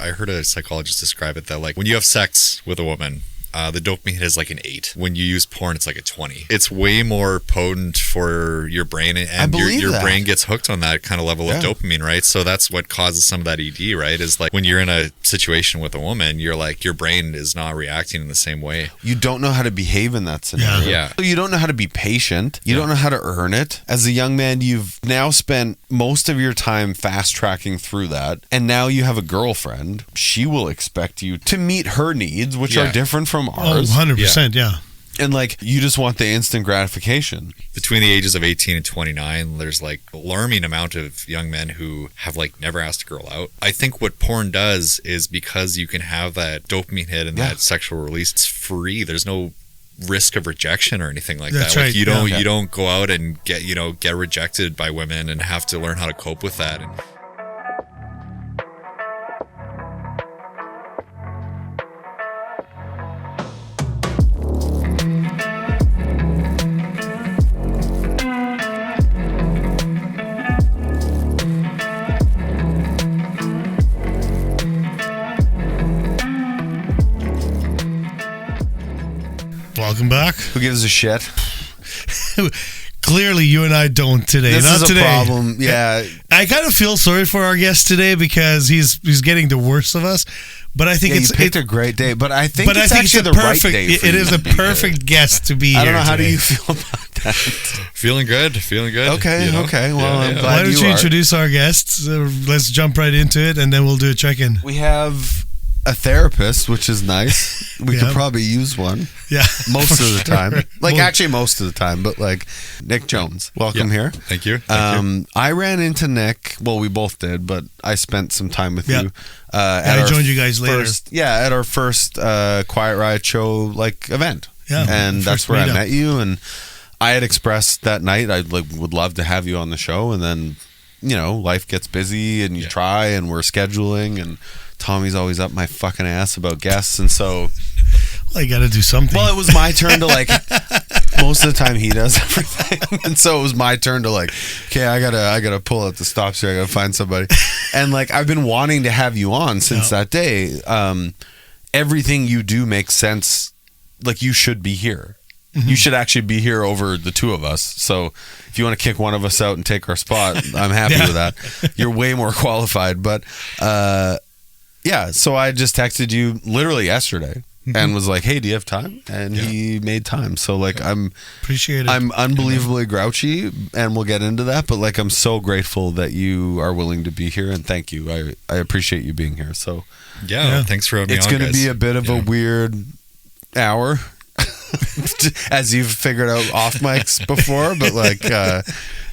I heard a psychologist describe it that like when you have sex with a woman, the dopamine hit is like an 8. When you use porn, it's like a 20. It's way more potent for your brain, and your brain gets hooked on that kind of level of dopamine, right? So that's what causes some of that ED, right? Is like when you're in a situation with a woman, you're like, your brain is not reacting in the same way. You don't know how to behave in that scenario. Yeah. So you don't know how to be patient. You don't know how to earn it. As a young man, you've now spent most of your time fast tracking through that, and now you have a girlfriend. She will expect you to meet her needs, which are different from ours. 100%, yeah. And like, you just want the instant gratification. Between the ages of 18 and 29, there's like alarming amount of young men who have like never asked a girl out. I think what porn does is, because you can have that dopamine hit and that sexual release, it's free. There's no risk of rejection or anything like that. Right. Like you don't go out and get rejected by women and have to learn how to cope with that. Welcome back. Who gives a shit? Clearly, you and I don't today. This Not is today. a problem. Yeah. I kind of feel sorry for our guest today because he's getting the worst of us. But I think you picked a great day. But I think it's actually the right day for it is a perfect guest to be here. I don't know. How today. do you feel about that? Feeling good. Okay. Okay. Well, I'm glad Why don't you are. introduce our guests? Let's jump right into it, and then we'll do a check-in. We have a therapist, which is nice. We could probably use one. Yeah, most of the time. Like, actually most of the time, but like Nick Jones. Welcome here. Thank you. I ran into Nick. Well, we both did, but I spent some time with you. I joined you guys later. At our first Quiet Riot show event. Yeah, and that's where I met you. And I had expressed that night I would love to have you on the show, and then life gets busy, and you try, and we're scheduling, and Tommy's always up my fucking ass about guests, and so I got to do something. Well, it was my turn to most of the time he does everything, and so it was my turn to okay, I gotta pull out the stops here. I gotta find somebody, and I've been wanting to have you on since that day. Everything you do makes sense. You should be here. Mm-hmm. You should actually be here over the two of us. So if you want to kick one of us out and take our spot, I'm happy with that. You're way more qualified, but. So I just texted you literally yesterday and was like, "Hey, do you have time?" And he made time. So I'm appreciate it. I'm unbelievably grouchy, and we'll get into that. But I'm so grateful that you are willing to be here, and thank you. I appreciate you being here. So thanks for having me on. It's going to be a bit of a weird hour, as you've figured out off mics before, but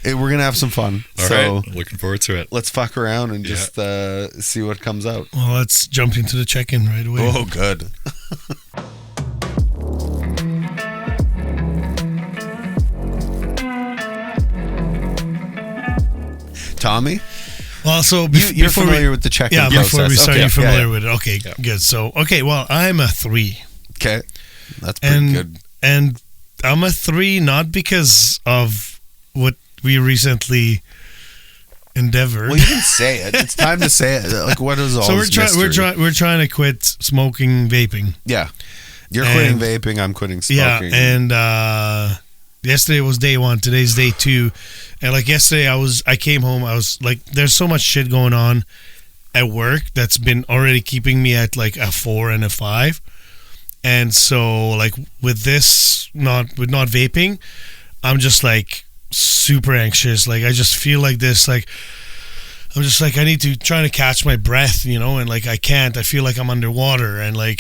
we're gonna have some fun. All right. Looking forward to it. Let's fuck around and just see what comes out. Well, let's jump into the check-in right away. Oh, good. Tommy? Well, so you're familiar with the check-in process. Before we start, you're familiar with it. Okay, good. So, well, I'm a 3. Okay. That's pretty good. And I'm a 3 not because of what we recently endeavored. Well, you can say it. It's time to say it. What is all this mystery? We're trying to quit smoking vaping. Yeah. You're quitting vaping, I'm quitting smoking. Yeah, and yesterday was day 1, today's day 2. And yesterday I came home, I was there's so much shit going on at work that's been already keeping me at a 4 and a 5. And so with not vaping, I'm just super anxious. I just feel this I'm just I need to try to catch my breath, and I can't. I feel I'm underwater, and I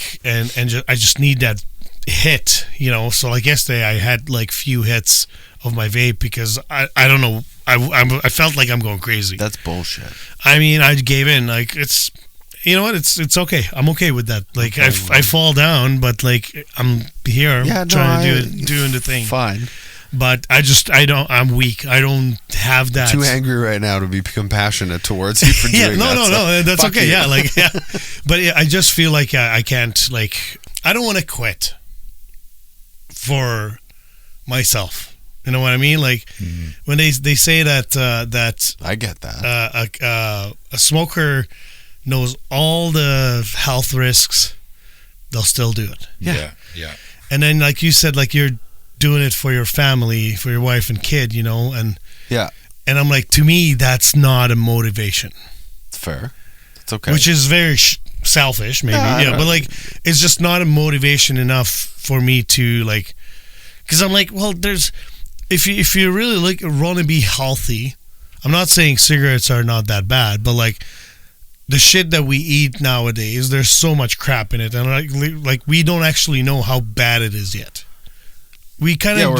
just need that hit, So yesterday I had few hits of my vape because I don't know. I felt I'm going crazy. That's bullshit. I mean, I gave in. It's it's okay. I'm okay with that. I fall down, but I'm here trying to doing the thing. Fine. But I'm weak. I don't have that. Too angry right now to be compassionate towards you for doing that. No, that's okay. You. But I just feel I can't, I don't want to quit for myself. You know what I mean? When they say that I get that. A smoker knows all the health risks, they'll still do it. Yeah. And then, like you said, like you're doing it for your family, for your wife and kid, you know, and and I'm like, to me, that's not a motivation. It's fair. It's okay. Which is very selfish, maybe, but like, it's just not a motivation enough for me to like, because I'm like, well, there's, if you really like want to be healthy, I'm not saying cigarettes are not that bad, but like the shit that we eat nowadays, there's so much crap in it, and like we don't actually know how bad it is yet. We kind of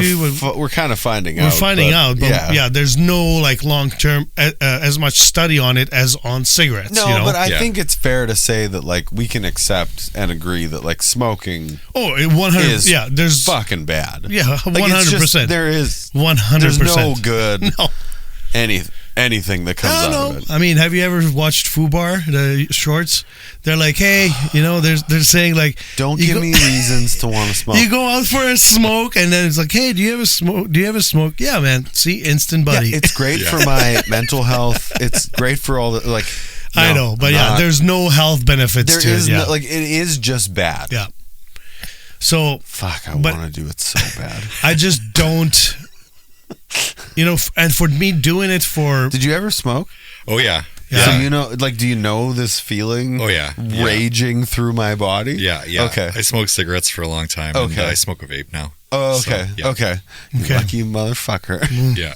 we're kind of finding out. We're finding out, but there's no like long term as much study on it as on cigarettes. No, you know? but I think it's fair to say that like we can accept and agree that like smoking. 100. Is there's fucking bad. Yeah, 100%. There is 100%. There's no good. Anything that comes out of it. I mean, have you ever watched FUBAR, the shorts? They're like, hey, you know, they're saying like, don't give me reasons to want to smoke. You go out for a smoke, and then it's like, hey, do you have a smoke? Do you have a smoke? Yeah, man. See, instant buddy. Yeah, it's great for my mental health. It's great for all the like. No, I know, but there's no health benefits to it. No, like it is just bad. Yeah. So fuck, I want to do it so bad. I just don't. You know, and for me doing it for... Did you ever smoke? Oh, yeah. So, you know, like, do you know this feeling? Oh, yeah. Raging through my body? Yeah. Okay. I smoked cigarettes for a long time. Okay. And I smoke a vape now. Oh, okay. So, okay. Lucky motherfucker. Yeah.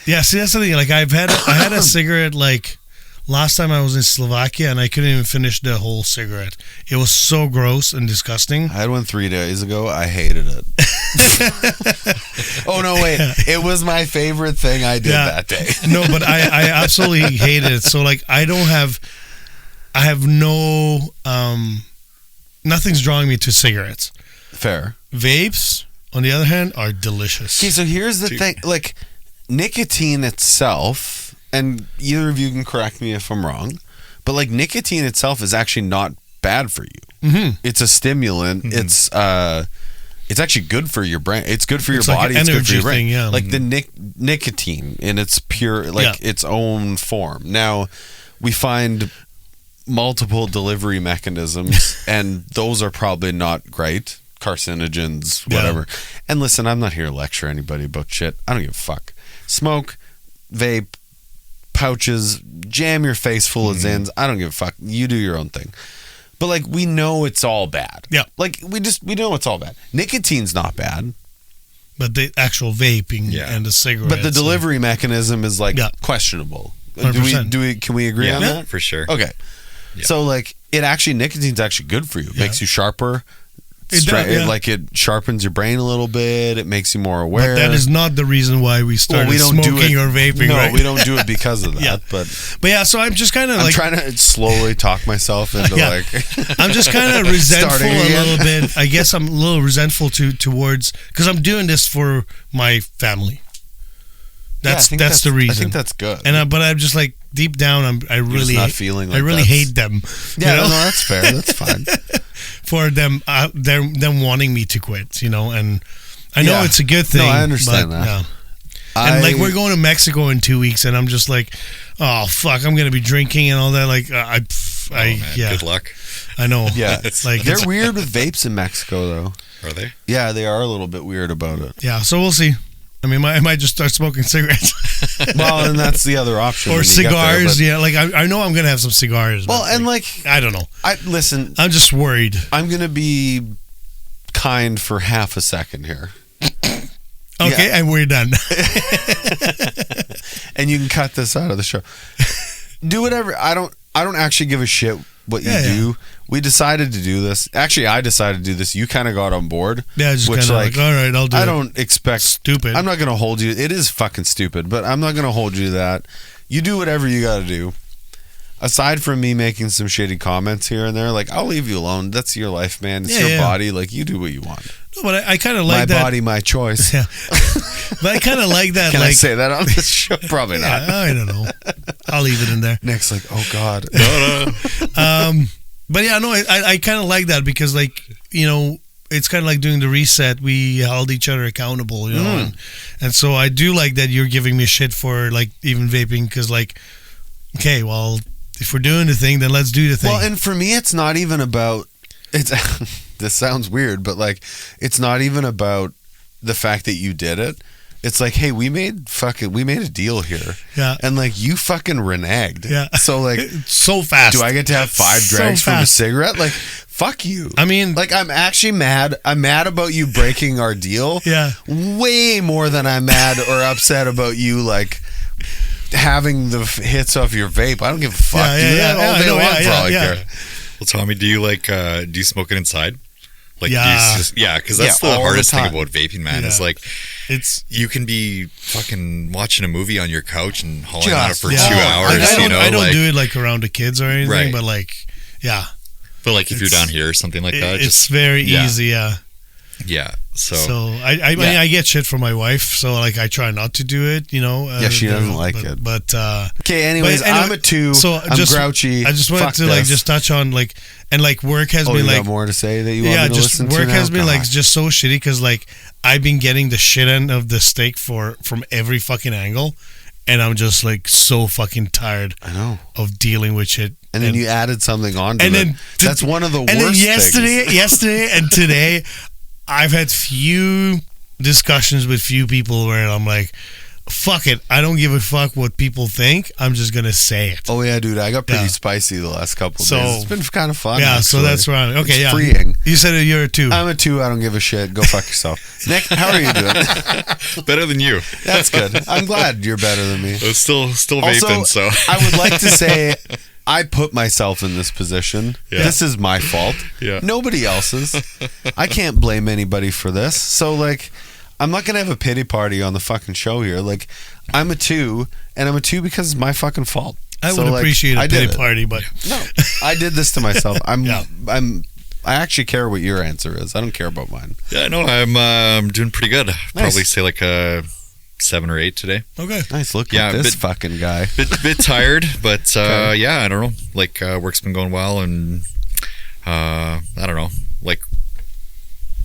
Yeah, see, that's the thing. Like, I had a cigarette, like, last time I was in Slovakia, and I couldn't even finish the whole cigarette. It was so gross and disgusting. I had one 3 days ago. I hated it. Oh, no, wait. It was my favorite thing I did that day. No, but I absolutely hated it. So, like, I have no, nothing's drawing me to cigarettes. Fair. Vapes, on the other hand, are delicious. Okay, so here's the thing. Like, nicotine itself... And either of you can correct me if I'm wrong, but like nicotine itself is actually not bad for you. Mm-hmm. It's a stimulant. Mm-hmm. It's actually good for your brain. It's good for your body. Like it's good for your brain. Thing, yeah. Like the nicotine in its pure, like its own form. Now we find multiple delivery mechanisms, and those are probably not great. Carcinogens, whatever. Yeah. And listen, I'm not here to lecture anybody about shit. I don't give a fuck. Smoke, vape, pouches, jam your face full of Zins. I don't give a fuck. You do your own thing. But like we know it's all bad. Yeah. Like we know it's all bad. Nicotine's not bad. But the actual vaping and the cigarettes. But the delivery mechanism is like questionable. 100%. Can we agree on that? For sure. Okay. Yeah. So like nicotine's actually good for you. It makes you sharper. Like it sharpens your brain a little bit. It makes you more aware. But that is not the reason why we started smoking or vaping. No, right? we don't do it because of that. But yeah, so I'm just kind of like trying to slowly talk myself into like. I'm just kind of resentful a little bit. I guess I'm a little resentful towards because I'm doing this for my family. That's the reason. I think that's good. And but I'm just like deep down, I really not feeling. Like I really hate them. Yeah, no, that's fair. That's fine. For them wanting me to quit, you know, and I know it's a good thing. No, I understand that. Yeah. And like we're going to Mexico in 2 weeks, and I'm just like, oh fuck, I'm gonna be drinking and all that. Like, good luck. I know. Yeah, they're weird with vapes in Mexico, though. Are they? Yeah, they are a little bit weird about it. Yeah, so we'll see. I mean, I might just start smoking cigarettes. Well, and that's the other option. Or cigars, like I know I'm gonna have some cigars. Well, and like I don't know. Listen, I'm just worried. I'm gonna be kind for half a second here. Okay, and we're done. And you can cut this out of the show. Do whatever. I don't actually give a shit what you do. We decided to do this. Actually, I decided to do this. You kind of got on board. Yeah, just kind of like, all right, I'll do it. I don't expect... Stupid. I'm not going to hold you... It is fucking stupid, but I'm not going to hold you to that. You do whatever you got to do. Aside from me making some shitty comments here and there, like, I'll leave you alone. That's your life, man. It's your body. Like, you do what you want. No, but I kind of like that. My body, my choice. Yeah. But I kind of like that. Can I say that on this show? Probably not. I don't know. I'll leave it in there. Nick's like, oh, God. No. But yeah, no, I kind of like that because, like, you know, it's kind of like doing the reset. We held each other accountable, you know, and so I do like that you're giving me shit for like even vaping because, like, okay, well, if we're doing the thing, then let's do the thing. Well, and for me, it's not even about it's. This sounds weird, but like, it's not even about the fact that you did it. It's like, hey, we made a deal here. Yeah. And like, you fucking reneged. Yeah. So like, so fast. do I get to have 5 drags from a cigarette? Like, fuck you. I mean, like, I'm actually mad. I'm mad about you breaking our deal. Yeah. Way more than I'm mad or upset about you like having the hits off your vape. I don't give a fuck. Do that all day long for all I care. Well, Tommy, do you smoke it inside? Like, Yeah. Because that's the all the hardest thing time. about vaping, man. Yeah. Is like, it's you can be fucking watching a movie on your couch and hauling on it Just- for yeah. 2 hours. I don't like, do it like around the kids or anything, Right. but like, yeah, But like, if you're It's- down here or something like that, it's just very yeah. easy. Yeah. yeah. So I mean, I get shit from my wife, so like I try not to do it, you know. Yeah, she doesn't like it. But Okay, anyways, But anyway, I'm a 2. so I'm just- grouchy. I just wanted Fuck to like this. just touch on like, and like work has Oh, been you like got more to say that you want me to just listen to work now? has been like God. just so shitty because like I've been getting the shit end of the stick from every fucking angle, and I'm just like so fucking tired I know. of dealing with shit. And then you added something on to and it. then That's one of the worst and then things. yesterday and today, I've had few discussions with few people where I'm like, fuck it, I don't give a fuck what people think. I'm just gonna say it. Oh yeah, dude, I got pretty Yeah. spicy the last couple of So- days. It's been kind of fun. Yeah, so actually. that's right. Okay, It's yeah. freeing. You said you're a 2. I'm a 2. I don't give a shit. Go fuck yourself. Nick, how are you doing? better than you. That's good. I'm glad you're better than me. It's still Also, vaping. So I would like to say I put myself in this position. Yeah. This is my fault. Yeah. Nobody else's. I can't blame anybody for this. So like, I'm not gonna have a pity party on the fucking show here. Like, I'm a 2, and I'm a 2 because it's my fucking fault. I So, would like, appreciate a I did pity it. party, but No, I did this to myself. Yeah. I actually care what your answer is. I don't care about mine. yeah, no, I'm doing pretty good. Probably say like a 7 or 8 today. okay. Nice. Look Yeah, at this but- fucking guy. Bit tired, but Okay. yeah, I don't know. Like work's been going well, and I don't know. Like,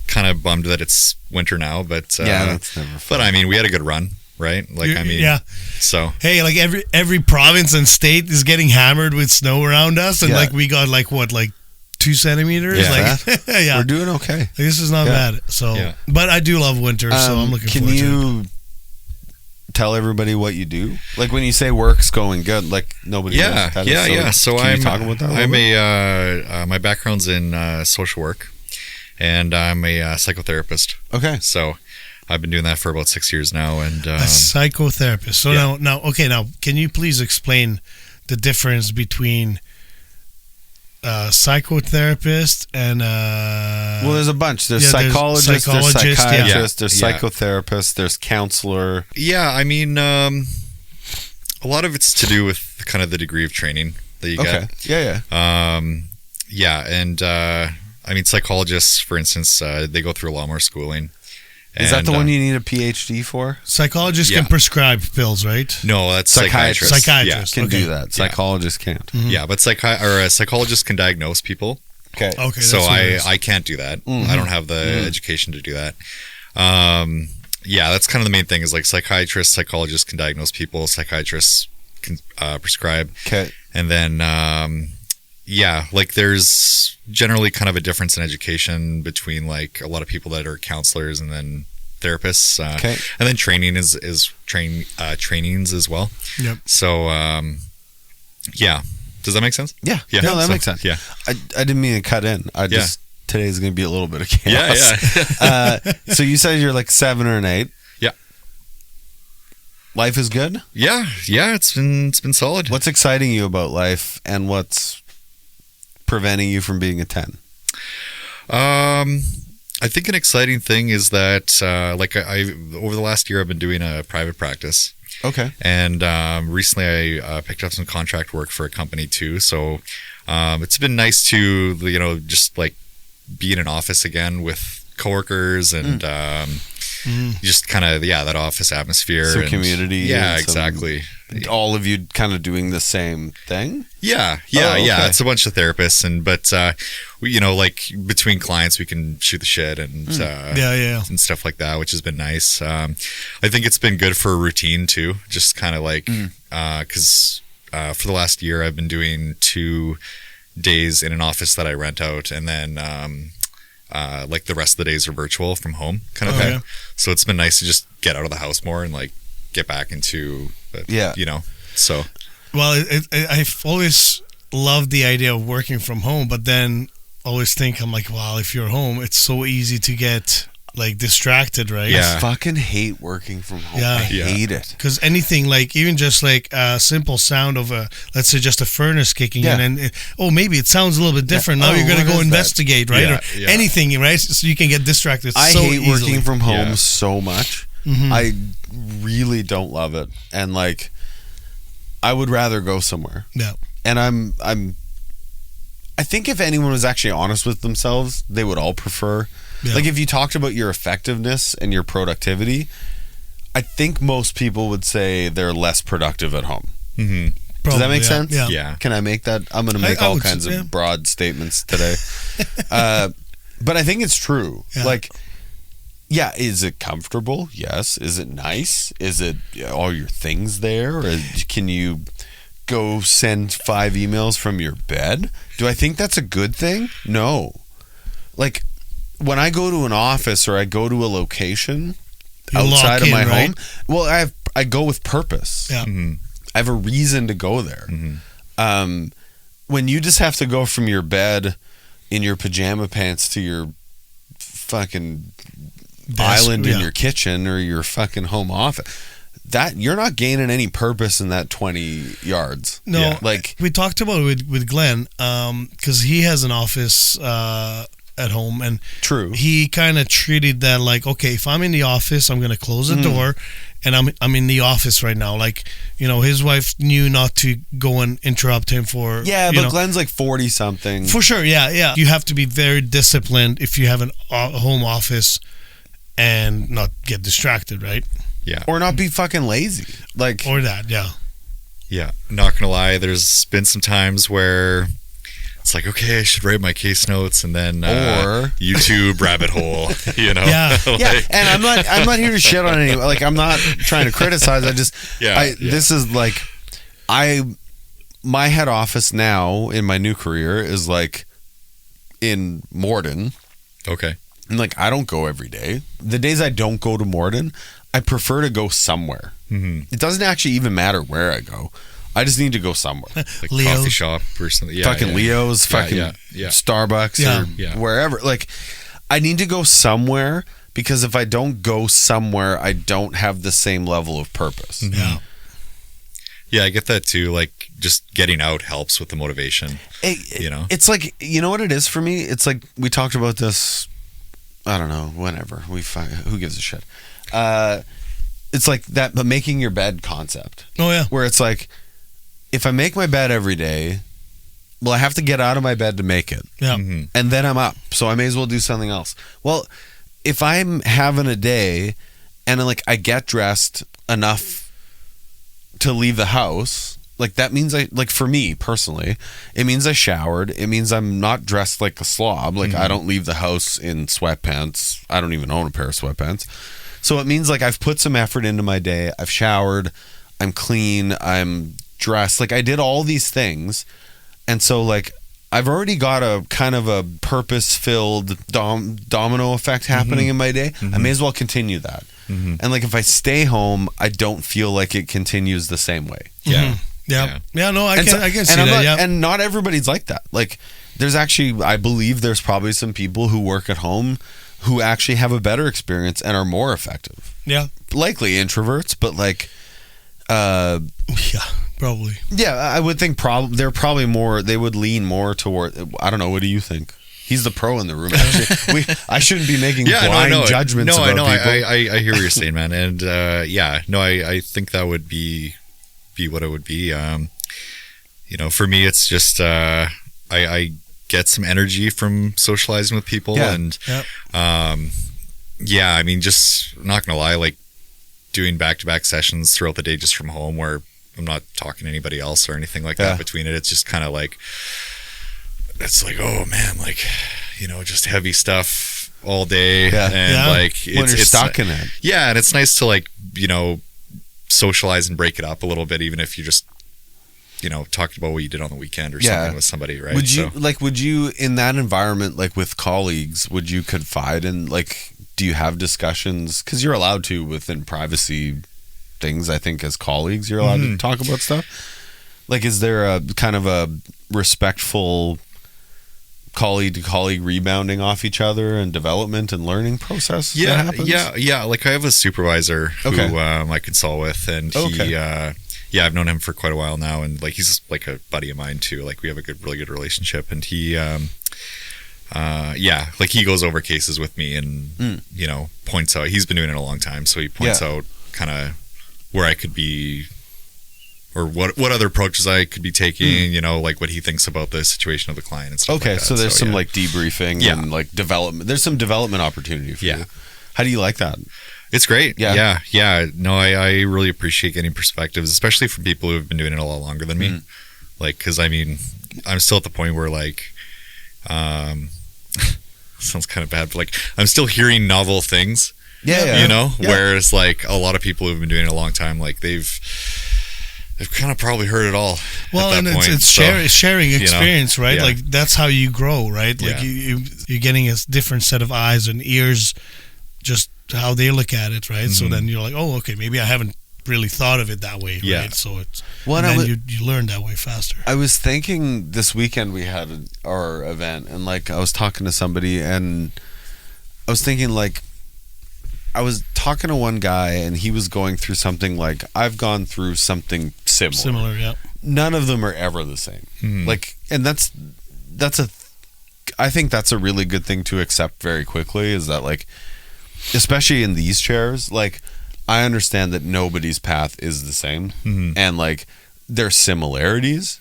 kind of bummed that it's winter now, but Yeah, that's never fun. But I mean, we had a good run, right? Like, I mean, yeah. So Hey, like every province and state is getting hammered with snow around us, and Yeah. like we got like what, like 2 centimeters? Yeah. Like, yeah. We're doing okay. Like, this is not Yeah. bad. So, Yeah. but I do love winter, so I'm looking Can forward to it. you tell everybody what you do? Like, when you say work's going good, like nobody knows yeah, that yeah, is. So can I'm you talk about that? I'm my background's in social work, and I'm a psychotherapist. okay. So I've been doing that for about 6 years now, and A psychotherapist. So yeah. now, can you please explain the difference between psychotherapist and Well, there's a bunch. There's yeah, there's psychologists, there's psychologist, yeah. psychiatrists, there's Yeah. psychotherapist, there's counselor. yeah, I mean, a lot of it's to do with kind of the degree of training that you Okay. get. Yeah, yeah. Yeah, and I mean, psychologists, for instance, they go through a lot more schooling. Is that And, the one you need a PhD for? psychologists can Yeah. prescribe pills, right? No, that's Psychiatrist. psychiatrist. Psychiatrist. Can Okay. do that. Psychologists can't. Yeah, but psychologists can diagnose people. Okay. Okay. So that's what it is. I can't do that. Mm-hmm. I don't have the education to do that. Yeah, that's kind of the main thing is like psychiatrists, psychologists can diagnose people, psychiatrists can prescribe. Okay. And then, yeah, like there's generally kind of a difference in education between like a lot of people that are counselors and then therapists. Okay. And then training is trainings as well. Yep. So, yeah. Does that make sense? Yeah. Yeah. No, that So, makes sense. Yeah. I didn't mean to cut in. I just today's gonna be a little bit of Yeah. chaos. Yeah. So you said you're like 7 or an 8. Yeah. Life is good. Yeah. Yeah. It's been solid. What's exciting you about life, and what's preventing you from being a 10? I think an exciting thing is that, like I over the last year, I've been doing a private practice. Okay. And recently I picked up some contract work for a company too. So it's been nice to, just like be in an office again with coworkers and just kind of, that office atmosphere. Some and, community. Yeah, and some- exactly. All of you kind of doing the same thing? Yeah. Oh, okay. It's a bunch of therapists, but we, like between clients, we can shoot the shit and Yeah. and stuff like that, which has been nice. I think it's been good for a routine too, just kind of like because for the last year, I've been doing 2 days in an office that I rent out, and then like the rest of the days are virtual from home kind of thing. So it's been nice to just get out of the house more and like get back into you know. So well, I've always loved the idea of working from home, but then always think, I'm like, wow, if you're home, it's so easy to get like distracted, right? I fucking hate working from home. I hate it. Because anything, like even just like a simple sound of let's say just a furnace kicking in, and maybe it sounds a little bit different. Now you're gonna go investigate, right? Or anything, right? So you can get distracted. I so hate easily. working from home so much. I really don't love it, and like I would rather go somewhere. Yeah. And I think if anyone was actually honest with themselves, they would all prefer. Like if you talked about your effectiveness and your productivity, I think most people would say they're less productive at home. Mm-hmm. Does that make sense? Yeah. Can I make that? I'm going to make all kinds of broad statements today. But I think it's true. Like, is it comfortable? Yes. Is it nice? Is it all your things there? Or can you go send 5 emails from your bed? Do I think that's a good thing? No. Like, when I go to an office or I go to a location outside of my home, well, I go with purpose. Yeah. Mm-hmm. I have a reason to go there. Mm-hmm. When you just have to go from your bed in your pajama pants to your fucking island in your kitchen or your fucking home office, that you're not gaining any purpose in that 20 yards. No, like we talked about it with Glenn, because he has an office at home, and he kind of treated that like, okay, if I'm in the office, I'm gonna close the door, and I'm in the office right now. Like, you know, his wife knew not to go and interrupt him for but Glenn's like 40 something for sure. You have to be very disciplined if you have a home office and not get distracted, right? Or not be fucking lazy, like, or that. Not gonna lie, there's been some times where it's like, okay, I should write my case notes, and then or YouTube rabbit hole, you know. And I'm not here to shit on anyone. Like, I'm not trying to criticize. I just this is like my head office now in my new career is like in Morden. Okay. And like, I don't go every day. The days I don't go to Morden, I prefer to go somewhere. It doesn't actually even matter where I go. I just need to go somewhere. Like coffee shop or something. Leo's, fucking Starbucks or wherever. Like, I need to go somewhere, because if I don't go somewhere, I don't have the same level of purpose. Yeah, I get that too. Like, just getting out helps with the motivation. You know? It's like, you know what it is for me? It's like, we talked about this, I don't know, whenever. Who gives a shit? It's like that, but making your bed concept. Oh, yeah. Where it's like, if I make my bed every day, well, I have to get out of my bed to make it. Yeah. And then I'm up, so I may as well do something else. Well, if I'm having a day and like I get dressed enough to leave the house, like that means for me personally, it means I showered. It means I'm not dressed like a slob. Like I don't leave the house in sweatpants. I don't even own a pair of sweatpants. So it means like I've put some effort into my day. I've showered. I'm clean. I'm dressed. Like I did all these things. And so like I've already got a kind of a purpose-filled domino effect happening in my day. I may as well continue that. And like if I stay home, I don't feel like it continues the same way. No, I can see that. And not everybody's like that. Like there's actually, I believe there's probably some people who work at home who actually have a better experience and are more effective. Yeah. Likely introverts, but like probably. Yeah, I would think they're probably more, they would lean more toward, I don't know, what do you think? He's the pro in the room. Actually, I shouldn't be making blind judgments about people. I hear what you're saying, man. And I think that would be what it would be. You know, for me, it's just I get some energy from socializing with people, and I mean, just not gonna lie, like doing back-to-back sessions throughout the day just from home, where I'm not talking to anybody else or anything like that between it. It's just kind of like, it's like, oh man, like, you know, just heavy stuff all day, and like when you're stuck in it. Yeah, and it's nice to, like, you know, socialize and break it up a little bit, even if you just talked about what you did on the weekend or something with somebody, right? Would you in that environment, like with colleagues, would you confide in, like, do you have discussions? Because you're allowed to within privacy things, I think, as colleagues, you're allowed to talk about stuff. Like, is there a kind of a respectful colleague to colleague rebounding off each other and development and learning process? Yeah. Like, I have a supervisor who I consult with, and he, I've known him for quite a while now, and like he's like a buddy of mine too. Like, we have a really good relationship, and he, like he goes over cases with me and points out. He's been doing it a long time, so he points out kind of where I could be, or what other approaches I could be taking, like what he thinks about the situation of the client and stuff like that. So there's some like debriefing and like development. There's some development opportunity for you. How do you like that? It's great. Yeah. No, I really appreciate getting perspectives, especially from people who have been doing it a lot longer than me. Like, because I mean, I'm still at the point where like, sounds kind of bad, but like I'm still hearing novel things. Whereas like a lot of people who've been doing it a long time, like they've kind of probably heard it all. Well, and it's sharing experience, right? Like that's how you grow, right? Like you're getting a different set of eyes and ears, just how they look at it, right? So then you're like, oh, okay, maybe I haven't really thought of it that way, right? So it's you learn that way faster. I was thinking this weekend we had our event, and like I was talking to somebody, and I was thinking like, I was talking to one guy, and he was going through something like I've gone through something similar. None of them are ever the same. Like, and I think that's a really good thing to accept very quickly, is that like, especially in these chairs, like I understand that nobody's path is the same, and like there's similarities,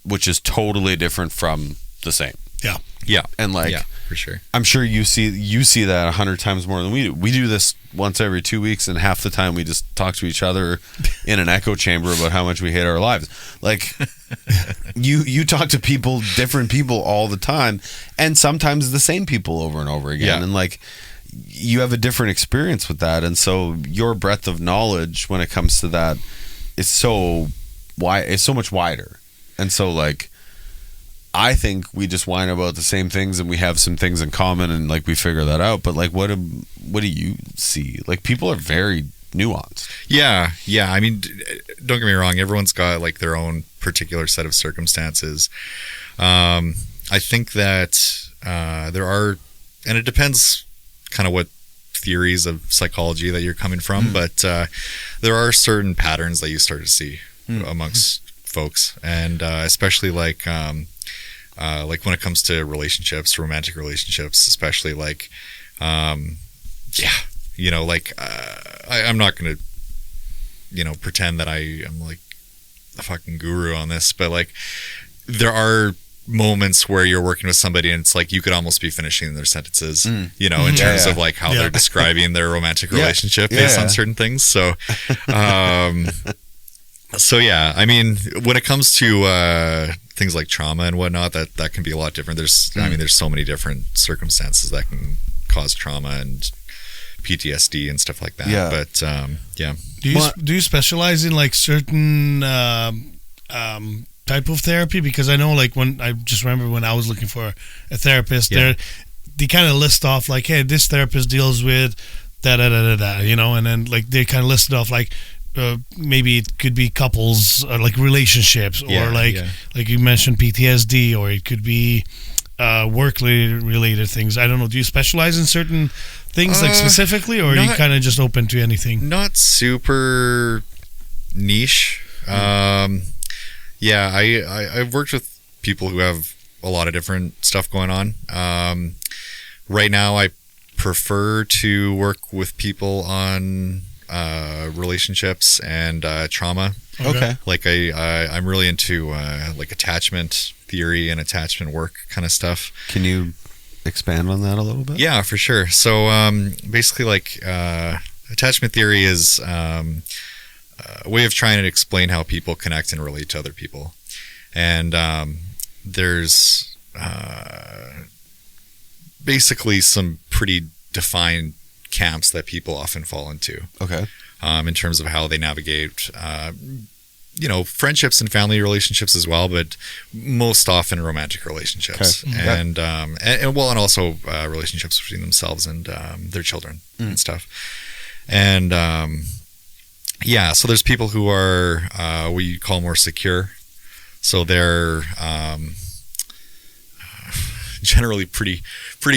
which is totally different from the same. And like, for sure, I'm sure you see that 100 times more than we do. We do this once every 2 weeks, and half the time we just talk to each other in an echo chamber about how much we hate our lives. Like, you talk to people, different people all the time, and sometimes the same people over and over again, and like you have a different experience with that, and so your breadth of knowledge when it comes to that is so wide. It's so much wider, and so like, I think we just whine about the same things, and we have some things in common, and like we figure that out. But like, what do you see? Like, people are very nuanced. Yeah. I mean, don't get me wrong. Everyone's got like their own particular set of circumstances. I think that there are, and it depends kind of what theories of psychology that you're coming from, but there are certain patterns that you start to see amongst folks, and especially like when it comes to relationships, romantic relationships, especially like, I'm not going to, pretend that I am like a fucking guru on this, but like there are moments where you're working with somebody and it's like you could almost be finishing their sentences, in terms of like how they're describing their romantic relationship based on certain things. So, I mean, when it comes to things like trauma and whatnot, that can be a lot different. There's so many different circumstances that can cause trauma and PTSD and stuff like that. But do you specialize in like certain type of therapy? Because I know, like, when I just remember when I was looking for a therapist, they kind of list off like, hey, this therapist deals with da da da da da, and then like they kind of listed off like maybe it could be couples or like relationships, or like you mentioned PTSD, or it could be work related things. I don't know. Do you specialize in certain things like specifically, or are you kind of just open to anything? Not super niche. I've worked with people who have a lot of different stuff going on. Right now, I prefer to work with people on relationships and trauma. Okay. Like I'm really into like attachment theory and attachment work kind of stuff. Can you expand on that a little bit? Yeah, for sure. So basically, like attachment theory is a way of trying to explain how people connect and relate to other people. And there's basically some pretty defined camps that people often fall into. Okay. In terms of how they navigate friendships and family relationships as well, but most often romantic relationships, Okay. and also relationships between themselves and their children and stuff. And so there's people who are we call more secure, so they're generally pretty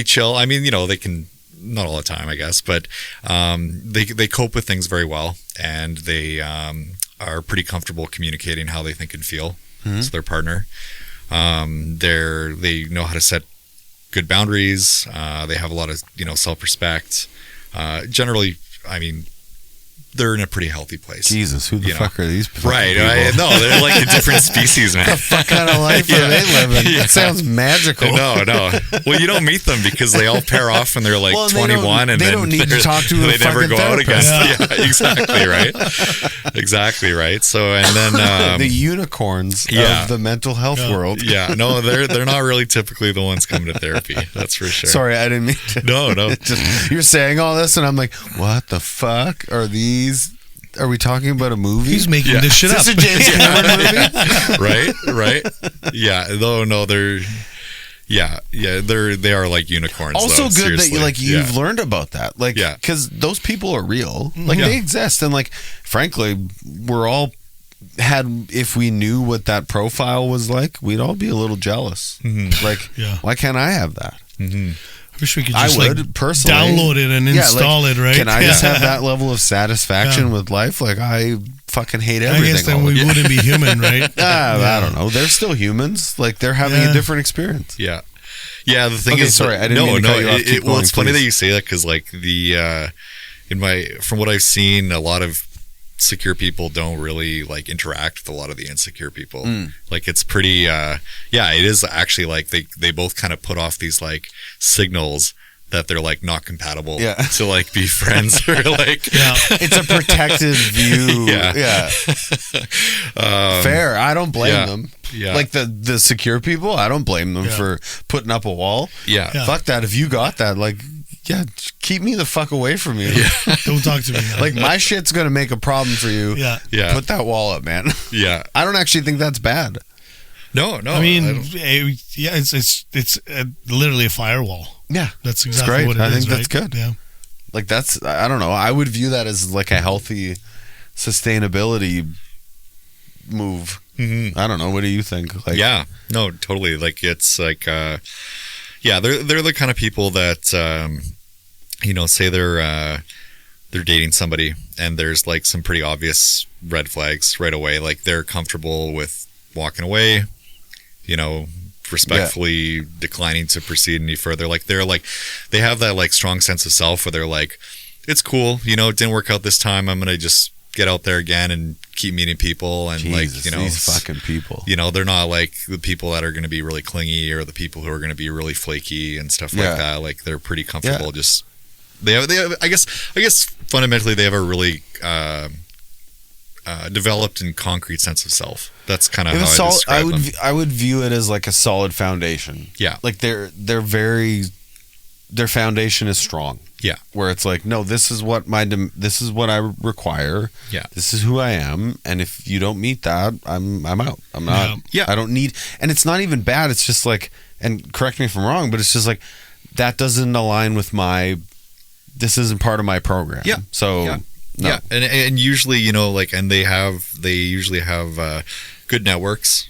chill. I mean, they can, not all the time, I guess, but they cope with things very well, and they are pretty comfortable communicating how they think and feel to their partner. They know how to set good boundaries. They have a lot of self-respect. Generally, I mean, they're in a pretty healthy place. Jesus, who the fuck are these people? Right. No, they're like a different species, man. What the fuck kind of life are they living? It sounds magical. No. Well, you don't meet them because they all pair off when they're like 21, and they then don't need to talk to a they never fucking go out again. therapist. Yeah, exactly right. Exactly right. So, and then the unicorns of the mental health world. Yeah, no, they're not really typically the ones coming to therapy. That's for sure. Sorry, I didn't mean to. No. You're saying all this, and I'm like, what the fuck are these? Are we talking about a movie? He's making this shit up. Is this a James Cameron movie? Right. Yeah. No, they're. Yeah, they are like unicorns. Also, though, good seriously. that you've learned about that, Yeah. because those people are real, they exist, and frankly, we're all if we knew what that profile was like, we'd all be a little jealous. Why can't I have that? I wish we could just personally download it and install it, right? Can I just have that level of satisfaction with life? I fucking hate everything. I guess then we wouldn't be human, right? I don't know. They're still humans. They're having a different experience. Yeah. Yeah, the thing is, sorry, I didn't mean to cut you off. Keep going, it's funny please. that you say that, because from what I've seen, a lot of secure people don't really interact with a lot of the insecure people. It's pretty it is actually they both kind of put off these signals that they're not compatible to be friends, or it's a protective view. Fair. I don't blame them. The secure people, I don't blame them for putting up a wall. Fuck that. If you got that, keep me the fuck away from you. Don't talk to me. My shit's gonna make a problem for you. Put that wall up, man. I don't actually think that's bad. No. I mean, it's literally a firewall. Yeah, that's exactly what it is. I think right? that's good. Yeah, that's, I don't know. I would view that as a healthy sustainability move. I don't know. What do you think? No, totally. It's they're the kind of people that say they're dating somebody, and there's some pretty obvious red flags right away. They're comfortable with walking away, respectfully declining to proceed any further. They have that strong sense of self where they're it's cool, it didn't work out this time, I'm gonna just get out there again and keep meeting people. And Jesus, these fucking people, they're not the people that are going to be really clingy, or the people who are going to be really flaky and stuff like that. They're pretty comfortable. Just they have I guess fundamentally they have a really developed and concrete sense of self. That's kind of how I describe them. I would view it as a solid foundation. Their foundation is strong. Where it's no, this is what I require. This is who I am, and if you don't meet that, I'm out. I'm not. I don't need. And it's not even bad. It's just and correct me if I'm wrong, but it's just that doesn't align with this isn't part of my program. So. No. Yeah, and usually, and they usually have good networks.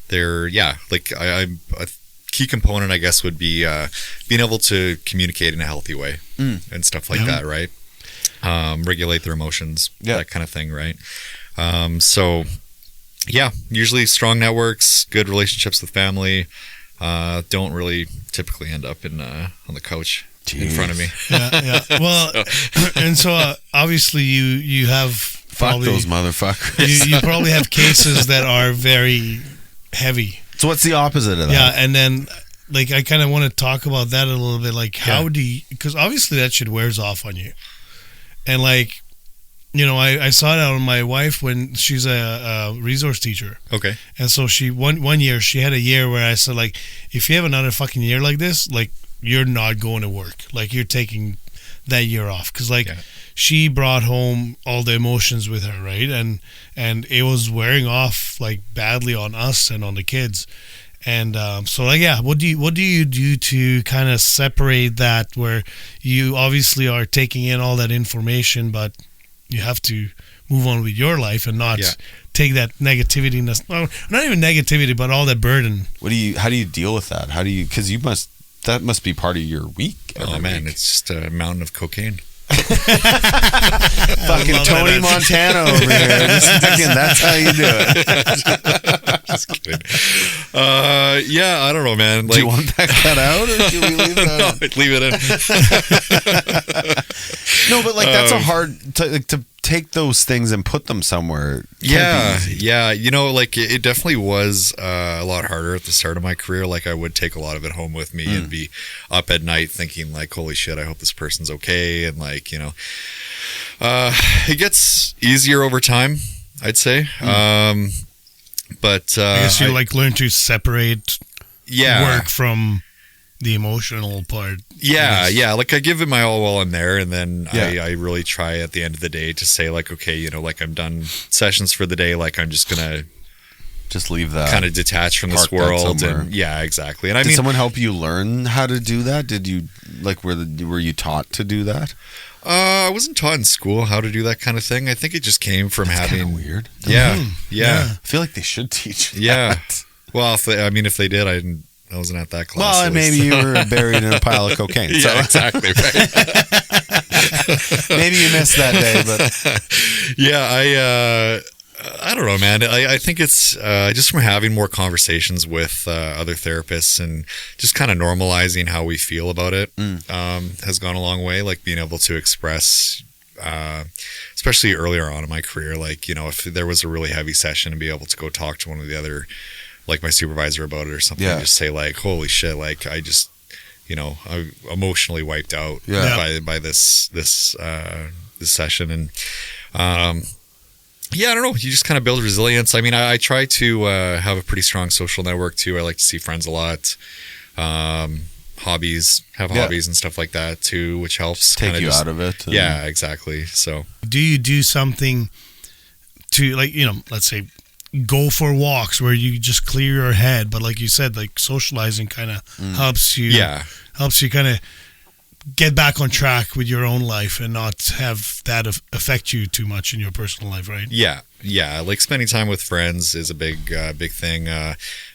They're a key component, I guess, would be being able to communicate in a healthy way and stuff like that, right? Regulate their emotions, that kind of thing, right? Usually strong networks, good relationships with family, don't really typically end up on the couch. Jeez. In front of me. Well, and so obviously you have fuck those motherfuckers. You probably have cases that are very heavy. So what's the opposite of that? Yeah, and then I kind of want to talk about that a little bit. How do you? Because obviously that shit wears off on you, and I saw it out on my wife when she's a resource teacher. Okay. And so she one year she had a year where I said if you have another fucking year like this, you're not going to work. You're taking that year off, because she brought home all the emotions with her, right? And it was wearing off like badly on us and on the kids. And so what do you do to kind of separate that, where you obviously are taking in all that information, but you have to move on with your life and not take that negativity, not even negativity, but all that burden. How do you deal with that? Because that must be part of your week. Oh man, it's just a mountain of cocaine. Fucking Tony Montana over here. That's how you do it. Just kidding. I don't know, man. Do you want that cut out, or do we leave that? No, leave it in. No, but like that's a hard to take those things and put them somewhere. Yeah. You know, like it definitely was a lot harder at the start of my career. Like I would take a lot of it home with me and be up at night thinking like, holy shit, I hope this person's okay. And like, you know, it gets easier over time, I'd say. But I guess you learn to separate work from the emotional part. Yeah. Like I give it my all while I'm there, and then I really try at the end of the day to say like, okay, you know, like I'm done sessions for the day. Like I'm just gonna just leave that, kind of detach from this world. And exactly. And did someone help you learn how to do that? Did you were you taught to do that? I wasn't taught in school how to do that kind of thing. I think it just came from having weird. Yeah. I feel like they should teach. That. Well, if they did, I wasn't at that class. Well, and maybe you were buried in a pile of cocaine. Yeah, exactly right. Maybe you missed that day, but I don't know, man. I think it's just from having more conversations with other therapists and just kind of normalizing how we feel about it has gone a long way. Like being able to express, especially earlier on in my career, like, you know, if there was a really heavy session, and be able to go talk to one of the other, like my supervisor about it or something, and just say like, holy shit, like I just, you know, I emotionally wiped out by this session. And I don't know, you just kind of build resilience. I mean, I try to have a pretty strong social network too. I like to see friends a lot, hobbies and stuff like that too, which helps take you out of it. Yeah, exactly. So do you do something to, like, you know, let's say go for walks where you just clear your head, but like you said, like socializing kind of helps you kind of get back on track with your own life and not have that affect you too much in your personal life, right? Yeah. Like spending time with friends is a big thing.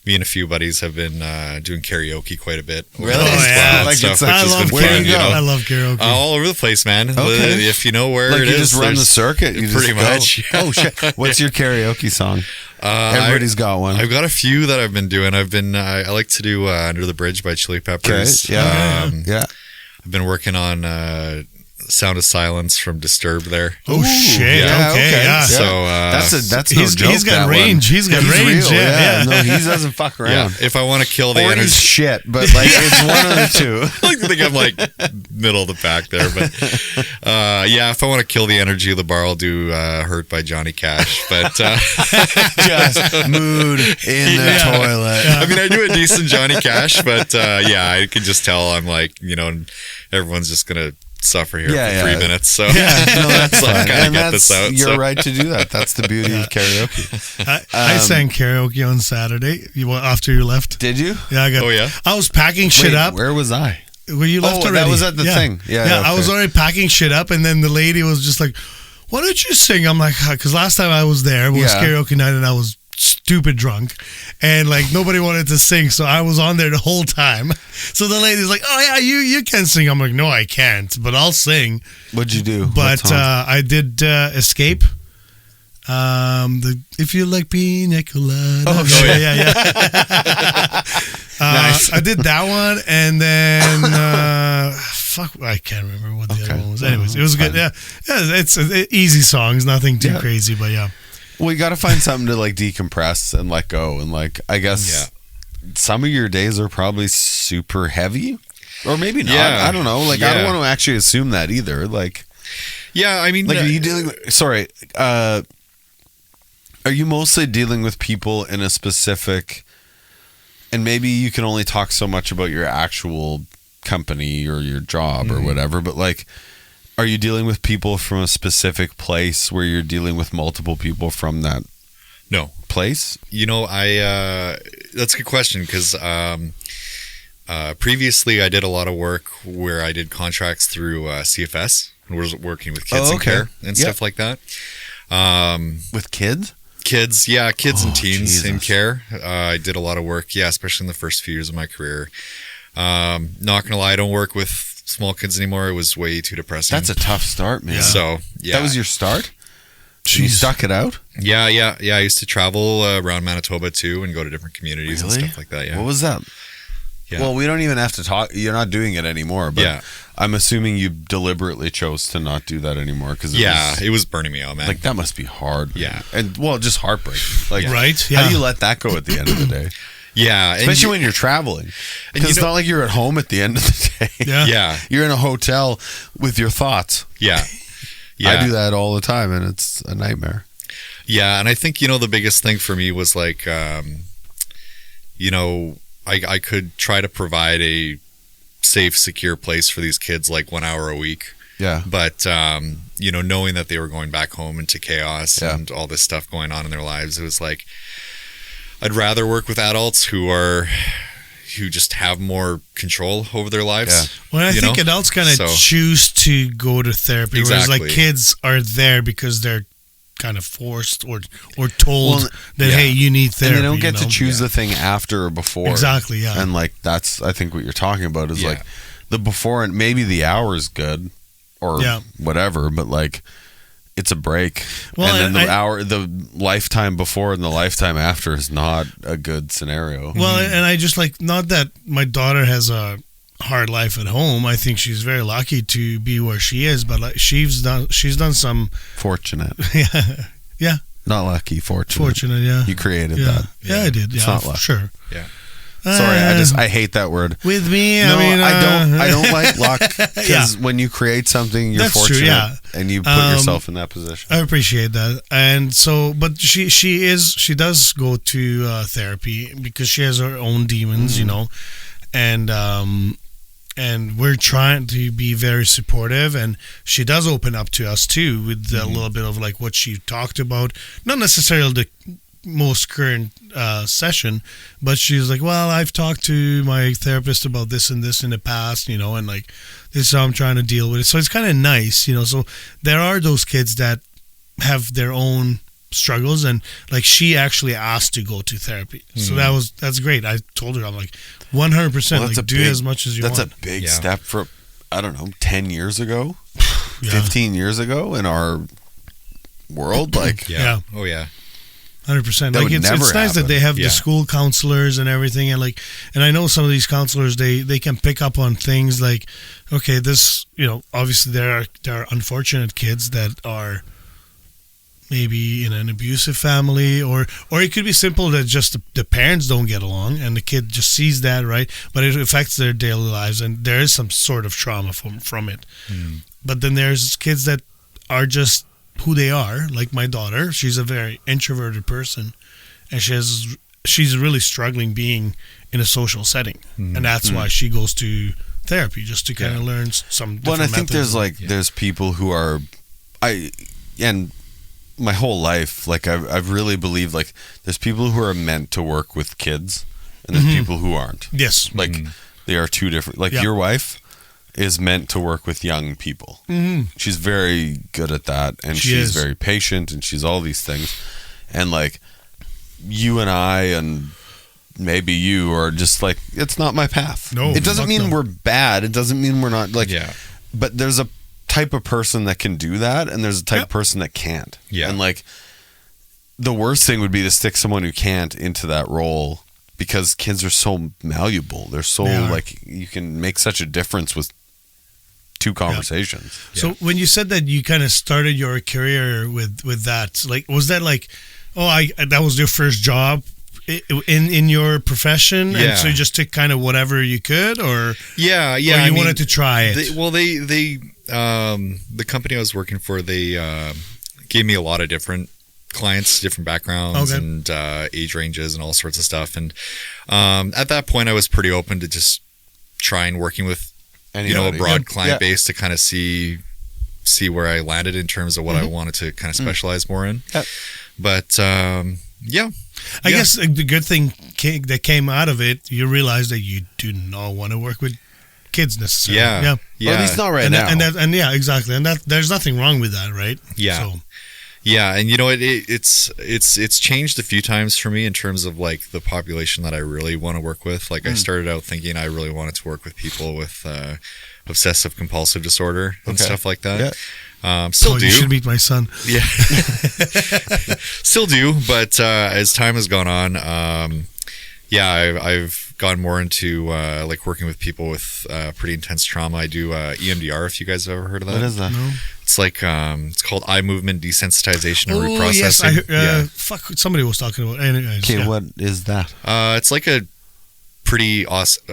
Me and a few buddies have been doing karaoke quite a bit. Really? I love karaoke. All over the place, man. Okay. If you know where like it you is, just run the circuit. You pretty much. Oh shit! What's your karaoke song? Everybody's got one. I've got a few that I've been doing. I like to do "Under the Bridge" by Chili Peppers. Okay. Yeah. I've been working on Sound of Silence from Disturbed there. Oh shit! Yeah, okay. So that's no joke. He's got range. He's got range. Real, yeah. No, he doesn't fuck around. Yeah. If I want to kill the energy, he's shit, but like it's one of the two. I think I'm like middle of the pack there, but if I want to kill the energy of the bar, I'll do "Hurt" by Johnny Cash. But just mood in the toilet. I mean, I do a decent Johnny Cash, but I can just tell I'm like, you know, everyone's just gonna suffer here for 3 minutes. So that's so I fine. get this out. You're right to do that. That's the beauty of karaoke. I sang karaoke on Saturday. After you left. Did you? Yeah, I was packing shit up. Where was I? Well, you left already. That was at the thing. Yeah, okay. I was already packing shit up, and then the lady was just like, "Why don't you sing?" I'm like, because last time I was there, it was karaoke night, and I was stupid drunk, and like nobody wanted to sing, so I was on there the whole time. So the lady's like, "Oh yeah, you can sing." I'm like, "No, I can't, but I'll sing." What'd you do? But I did Escape. If you like pina colada. Oh yeah. Nice. I did that one, and then I can't remember what the other one was. Anyways, it was good. Yeah, it's easy songs, nothing too crazy, but yeah. Well, you got to find something to like decompress and let go, and like I guess some of your days are probably super heavy, or maybe not. I don't know. Like I don't want to actually assume that either. Like, I mean, like are you dealing with? Sorry, are you mostly dealing with people in a specific? And maybe you can only talk so much about your actual company or your job or whatever, but like, Are you dealing with people from a specific place where you're dealing with multiple people from that No. place? You know, that's a good question because previously I did a lot of work where I did contracts through CFS. I was working with kids in care and stuff like that. With kids? Kids and teens in Jesus. care. I did a lot of work, especially in the first few years of my career. Not gonna lie, I don't work with small kids anymore. It was way too depressing. That's a tough start, man. So, That was your start? You stuck it out? Yeah. I used to travel around Manitoba too and go to different communities and stuff like that. Yeah. What was that? Yeah. Well, we don't even have to talk. You're not doing it anymore, but I'm assuming you deliberately chose to not do that anymore because it was burning me out, man. Like that must be hard. Yeah. And just heartbreaking. Like, Right? How do you let that go at the end of the day? Yeah, Especially when you're traveling. Because it's not like you're at home at the end of the day. Yeah. You're in a hotel with your thoughts. Yeah. I do that all the time, and it's a nightmare. Yeah, and I think, the biggest thing for me was like, I could try to provide a safe, secure place for these kids like 1 hour a week. Yeah. But, knowing that they were going back home into chaos and all this stuff going on in their lives, it was like, I'd rather work with adults who just have more control over their lives. Yeah. Well, I think adults kind of choose to go to therapy, whereas like kids are there because they're kind of forced or told that, hey, you need therapy. And they don't get to choose the thing after or before. Exactly, yeah. And like that's, I think what you're talking about is like the before, and maybe the hour is good or whatever, but like it's a break. Well, and then the lifetime before and the lifetime after is not a good scenario. Well, and I just like, not that my daughter has a hard life at home. I think she's very lucky to be where she is, but like she's done some fortunate. Yeah. Not lucky, fortunate. Fortunate, yeah. You created that. Yeah, I did. It's not luck. Sure. Yeah. Sorry, I hate that word. With me, no, I don't like luck because when you create something, you're fortunate, true, and you put yourself in that position. I appreciate that, and so, but she does go to therapy because she has her own demons, and we're trying to be very supportive, and she does open up to us too with a little bit of like what she talked about, not necessarily the most current session, but she's like, well, I've talked to my therapist about this and this in the past, and like this is how I'm trying to deal with it. So it's kind of nice, so there are those kids that have their own struggles, and like she actually asked to go to therapy. So that's great. I told her, I'm like 100% like do as much as you want. That's a big step for, I don't know, 10 years ago, 15 years ago in our world. Like, Oh yeah. 100%. Like it's nice that they have the school counselors and everything, and I know some of these counselors they can pick up on things like, okay, this obviously there are unfortunate kids that are maybe in an abusive family, or it could be simple that just the parents don't get along and the kid just sees that, right? But it affects their daily lives and there is some sort of trauma from it. But then there's kids that are just who they are, like my daughter. She's a very introverted person, and she's really struggling being in a social setting, and that's why she goes to therapy, just to kind of learn some different I think methods. there's people who are, and my whole life, like I've really believed like there's people who are meant to work with kids, and there's people who aren't. Yes, like they are two different. Like your wife is meant to work with young people. She's very good at that, and she's very patient, and she's all these things. And like you and I, and maybe you are just like, it's not my path. No, it doesn't mean we're bad. It doesn't mean we're not like. Yeah. But there's a type of person that can do that, and there's a type of person that can't. Yeah. And like the worst thing would be to stick someone who can't into that role, because kids are so malleable. They're so like, you can make such a difference with two conversations. So when you said that you kind of started your career with that, like, was that like, that was your first job in your profession, and so you just took kind of whatever you could, or you wanted to try it? The company I was working for, they gave me a lot of different clients, different backgrounds, and age ranges and all sorts of stuff. And at that point, I was pretty open to just trying working with a broad client base to kind of see see where I landed in terms of what I wanted to kind of specialize more in. Yep. But yeah. I guess the good thing that came out of it, you realize that you do not want to work with kids necessarily. Yeah. Well, at least not right now. And yeah, exactly. And there's nothing wrong with that, right? Yeah. So. Yeah, and you know it's changed a few times for me in terms of like the population that I really want to work with. Like I started out thinking I really wanted to work with people with obsessive compulsive disorder and stuff like that. Yeah. Still do. You should meet my son. Yeah. Still do, but as time has gone on, I've gone more into like working with people with pretty intense trauma. I do EMDR, if you guys have ever heard of that. What is that? No. It's like it's called eye movement desensitization and Yes, reprocessing. fuck, somebody was talking about. Anyways, Okay, what is that? It's like a pretty awesome.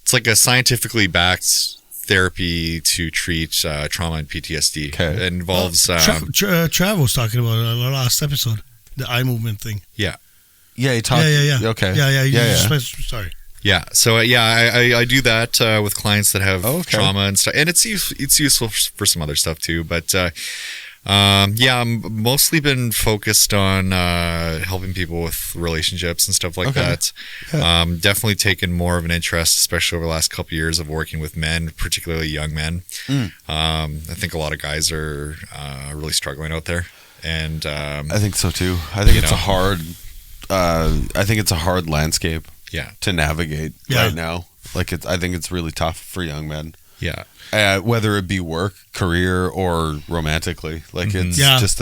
It's like a scientifically backed therapy to treat trauma and PTSD. Okay. It involves. Trav was talking about it on the last episode, the eye movement thing. Yeah. Yeah, you talked. Yeah. Okay. Yeah. Sorry. Yeah, so I do that with clients that have trauma and stuff, and it's useful for some other stuff too. But I'm mostly been focused on helping people with relationships and stuff like that. Yeah. Definitely taken more of an interest, especially over the last couple of years, of working with men, particularly young men. I think a lot of guys are really struggling out there, and I think so too. I think it's a hard. I think it's a hard landscape. Yeah. To navigate right now. Like I think it's really tough for young men. Yeah. Whether it be work, career, or romantically. Like it's just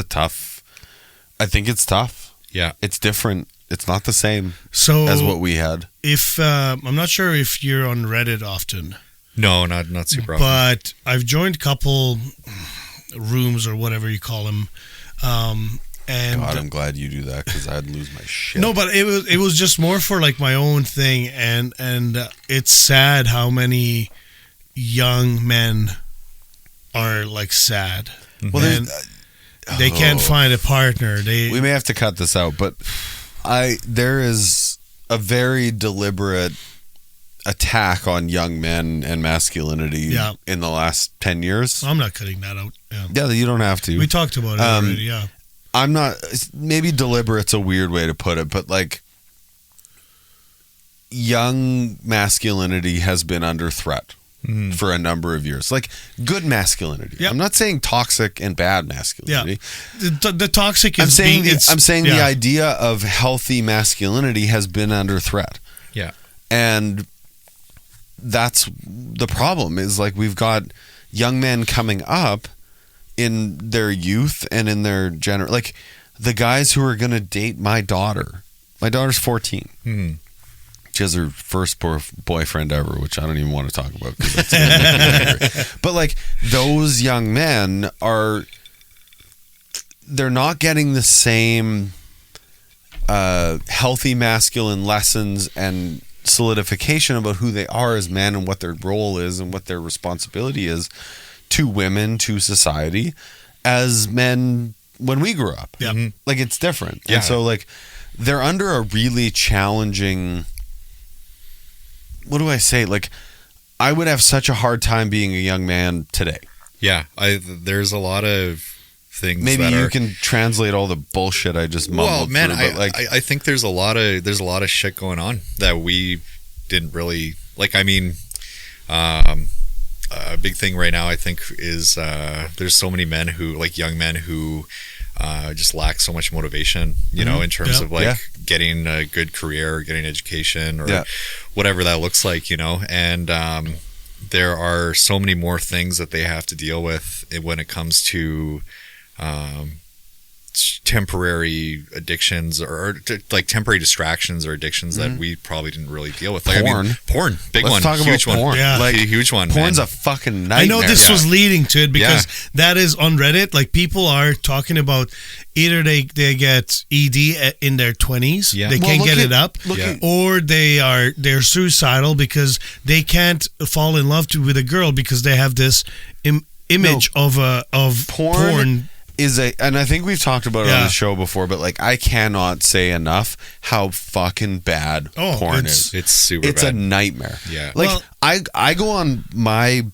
I think it's tough. Yeah. It's different. It's not the same as what we had. If I'm not sure if you're on Reddit often. No, not super often. But I've joined a couple rooms or whatever you call them. And God, I'm glad you do that because I'd lose my shit. No, but it was just more for like my own thing, and it's sad how many young men are like sad. Well, they can't find a partner. We may have to cut this out, but there is a very deliberate attack on young men and masculinity in the last 10 years. I'm not cutting that out. Yeah, you don't have to. We talked about it already. Yeah. I'm not, maybe deliberate's a weird way to put it, but like young masculinity has been under threat for a number of years. Like good masculinity. Yep. I'm not saying toxic and bad masculinity. Yeah. The toxic is I'm saying the idea of healthy masculinity has been under threat. Yeah. And that's the problem is like we've got young men coming up in their youth and in their like the guys who are going to date my daughter's 14. She has her first boyfriend ever, which I don't even want to talk about but like those young men they're not getting the same healthy masculine lessons and solidification about who they are as men and what their role is and what their responsibility is to women, to society, as men when we grew up. Yeah. Like it's different. Yeah. And so like they're under a really challenging, what do I say? Like I would have such a hard time being a young man today. Yeah. There's a lot of things. Maybe you can translate all the bullshit I just mumbled. Well, man, through, I think there's a lot of shit going on that we didn't really like. I mean, a big thing right now, I think, is there's so many men who, like young men who just lack so much motivation, you know, in terms of like getting a good career, getting education, or whatever that looks like, you know. And there are so many more things that they have to deal with when it comes to temporary addictions or like temporary distractions or addictions that we probably didn't really deal with. Like porn, big Let's one, talk huge about porn. one, Yeah. like huge one. Porn's man. a fucking nightmare. I know this was leading to it because that is on Reddit. Like people are talking about either they get ED in their 20s, they can't get it up, or they're suicidal because they can't fall in love with a girl because they have this image of porn. And I think we've talked about it on the show before, but like I cannot say enough how fucking bad porn is. It's super It's bad. a nightmare. Yeah. Like I go on my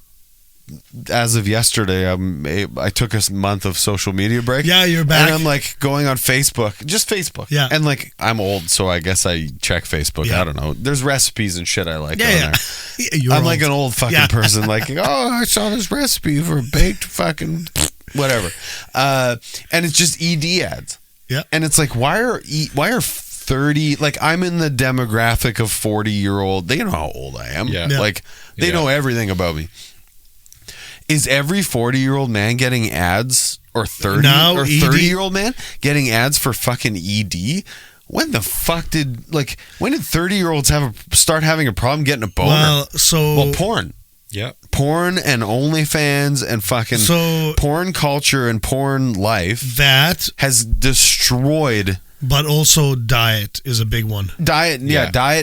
as of yesterday, I took a month of social media break. Yeah, you're back. And I'm like going on Facebook, just Facebook. Yeah. And like I'm old, so I guess I check Facebook. Yeah. I don't know. There's recipes and shit I like on Yeah. there. I'm like an old fucking person. Like, oh, I saw this recipe for baked fucking whatever. And it's just ED ads. Yeah. And it's like, why are 30, like I'm in the demographic of 40-year-old. They know how old I am. Yeah. Like they know everything about me. Is every 40-year-old man getting ads, or 30-year-old man getting ads for fucking ED? When the fuck did 30-year-olds start having a problem getting a boner? Well, porn. Yeah. Porn and OnlyFans and fucking porn culture and porn life that has destroyed. But also diet is a big one. Diet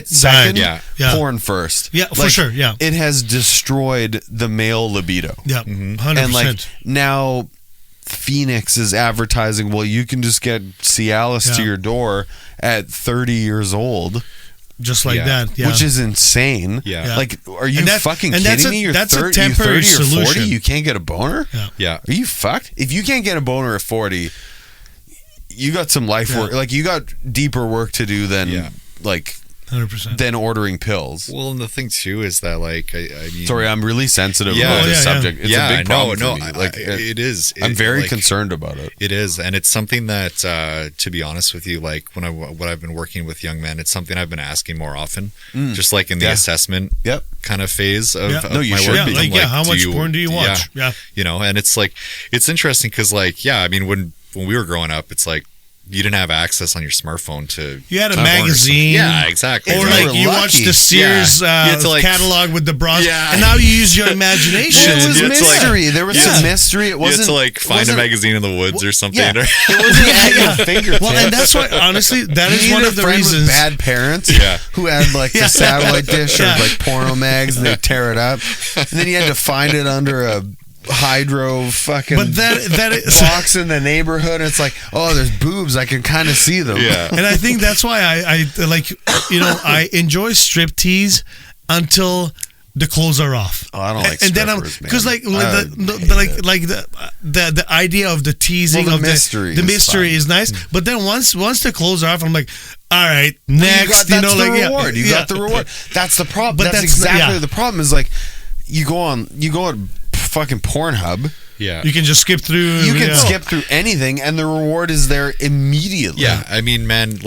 second, Yeah. porn first. Yeah, for sure, yeah. It has destroyed the male libido. Yeah, 100%. And like now Phoenix is advertising, well, you can just get Cialis to your door at 30 years old. Just like that, yeah. Which is insane. Yeah. Like, are you fucking kidding me? You're that's 30, a temporary 30 or 40, solution. you can't get a boner? Yeah. Are you fucked? If you can't get a boner at 40, you got some life work. Like, you got deeper work to do than, like, 100%. than ordering pills. Well, and the thing, too, is that, like, I mean... Sorry, I'm really sensitive about this subject. It's a big problem for me. Like, it is. I'm very concerned about it. It is, and it's something that, to be honest with you, like, what I've been working with young men, it's something I've been asking more often, just like in the assessment kind of phase of my work. Yeah, how much porn do you watch? Yeah. You know, and it's like, it's interesting because, like, I mean, when we were growing up, it's like, you didn't have access on your smartphone to... You had a magazine. Yeah, exactly. Or like you watched the Sears catalog with the bras. Yeah. And now you use your imagination. It was mystery. There was some mystery. It wasn't... You had to find a magazine in the woods or something. Yeah. It wasn't at your fingertips. Well, and that's why, honestly, that is one of the reasons... bad parents who had like the satellite dish or like porno mags and they tear it up. And then you had to find it under a... hydro fucking that is, box in the neighborhood. It's like, oh, there's boobs, I can kind of see them. And I think that's why I like, you know, I enjoy striptease until the clothes are off. Oh, I don't like and strippers, then because like the idea of the teasing of mystery the mystery is nice, but then once the clothes are off, I'm like, all right, next, you got the reward. That's the problem. But that's exactly the problem. Is like you go on fucking Pornhub. Yeah. You can just skip through. You can skip through anything and the reward is there immediately. Yeah. I mean, man,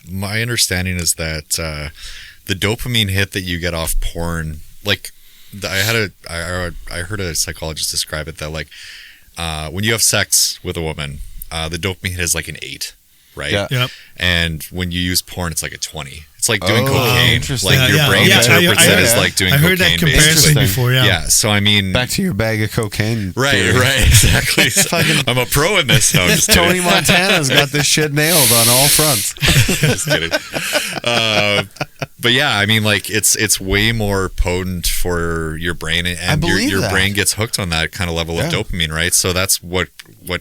my understanding is that the dopamine hit that you get off porn, like I heard a psychologist describe it that like when you have sex with a woman, the dopamine hit is like an 8, right? Yeah. Yep. And when you use porn, it's like a 20. It's like doing cocaine. Interesting. Like your brain interprets it as like doing cocaine. I heard that comparison before. Yeah. So I mean, back to your bag of cocaine. Right. Exactly. I'm a pro in this. No, I'm just Tony Montana's got this shit nailed on all fronts. Just kidding. But yeah, I mean, like it's way more potent for your brain, and your brain gets hooked on that kind of level of dopamine, right? So that's what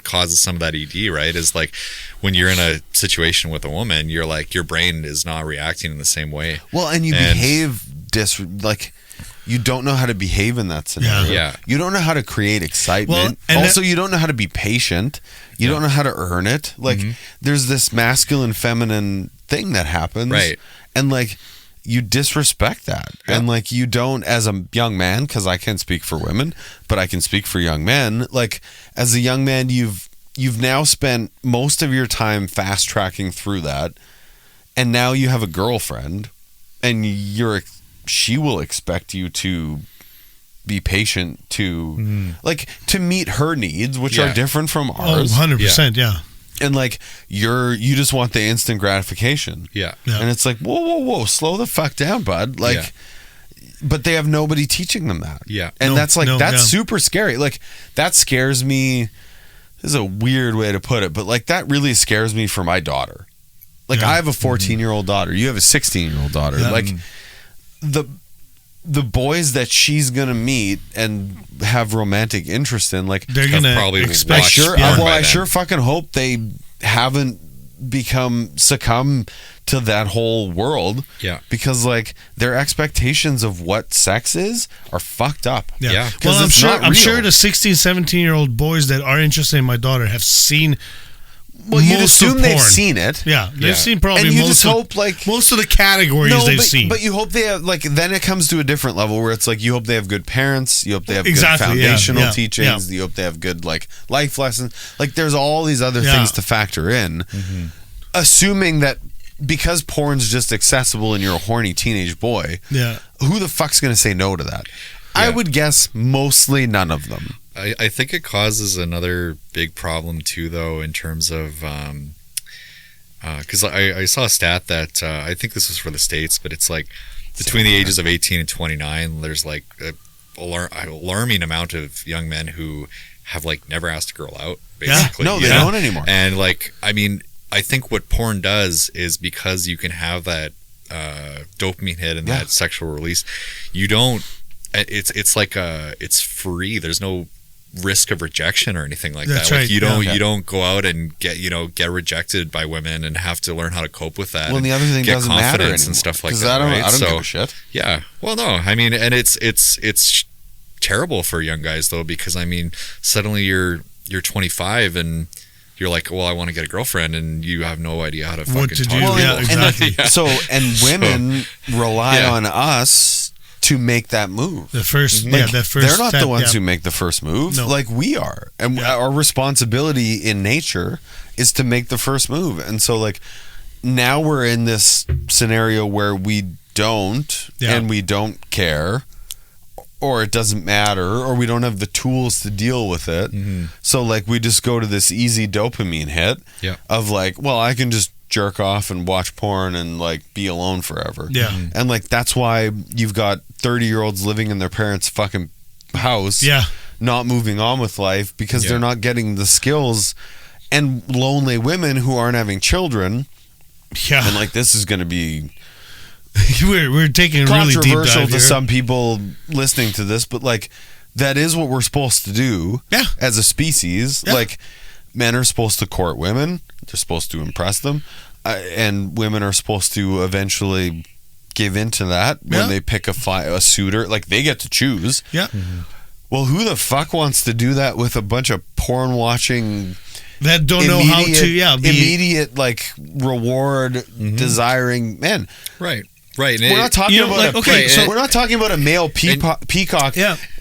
causes some of that ED, right? Is like when you're in a situation with a woman, you're like your brain is not reacting in the same way. Well, and you behave like you don't know how to behave in that scenario. Yeah. You don't know how to create excitement. Well, also, you don't know how to be patient. You don't know how to earn it. Like there's this masculine feminine thing that happens, right? And like you disrespect that. And like you don't, as a young man, because I can't speak for women, but I can speak for young men. Like as a young man, you've now spent most of your time fast tracking through that, and now you have a girlfriend, and she will expect you to be patient to to meet her needs, which are different from ours. 100%, yeah. And like you just want the instant gratification. Yeah. And it's like, whoa, slow the fuck down, bud. Like but they have nobody teaching them that. Yeah. And that's super scary. Like that scares me. This is a weird way to put it, but like that really scares me for my daughter. Like I have a 14-year-old daughter. You have a 16-year-old daughter. Yeah. Like the boys that she's gonna meet and have romantic interest in, like they're gonna probably expect. I sure fucking hope they haven't succumb to that whole world. Yeah. Because like their expectations of what sex is are fucked up. Yeah. Well, I'm real. sure the 16, 17-year-old boys that are interested in my daughter have seen. Well, you'd most assume of they've porn. seen it. Yeah, they've seen probably And you most just of, hope, like- most of the categories they've seen. But you hope they have, like, then it comes to a different level where it's like you hope they have good parents, you hope they have Exactly, good yeah, foundational yeah, teachings, you hope they have good, like, life lessons. Like, there's all these other things to factor in. Assuming that because porn's just accessible and you're a horny teenage boy, who the fuck's going to say no to that? I would guess mostly none of them. I think it causes another big problem too, though, in terms of because I saw a stat that I think this was for the States, but it's like between the ages of 18 and 29, there's like an alarming amount of young men who have like never asked a girl out, basically. No, they don't anymore. And like, I mean, I think what porn does is because you can have that dopamine hit and that sexual release, you don't. It's like it's free. There's no risk of rejection or anything like that. Right. Like you don't go out and get rejected by women and have to learn how to cope with that. Well, and the other thing get doesn't matter confidence anymore, and stuff like 'cause that. I right? don't give a shit. Yeah. Well, no. I mean, and it's terrible for young guys though, because I mean, suddenly you're 25 and you're like, well, I want to get a girlfriend, and you have no idea how to fucking to talk do. to Yeah, people. exactly. So, and women rely on us to make that move. The first, Like, the first. they're not step, the ones who make the first move. No. Like we are, and our responsibility in nature is to make the first move. And so, like now we're in this scenario where we don't, and we don't care, or it doesn't matter, or we don't have the tools to deal with it. So, like we just go to this easy dopamine hit of like, well, I can just jerk off and watch porn and like be alone forever. And like that's why you've got 30-year-olds living in their parents' fucking house, not moving on with life because they're not getting the skills, and lonely women who aren't having children. And like this is going to be we're taking a really deep controversial dive to here. some people listening to this, but like that is what we're supposed to do as a species. Like men are supposed to court women, they're supposed to impress them, and women are supposed to eventually give into that when they pick a suitor. Like they get to choose. Well, who the fuck wants to do that with a bunch of porn watching that don't know how to immediate like reward desiring men? Right. We're not talking about we're not talking about a male peacock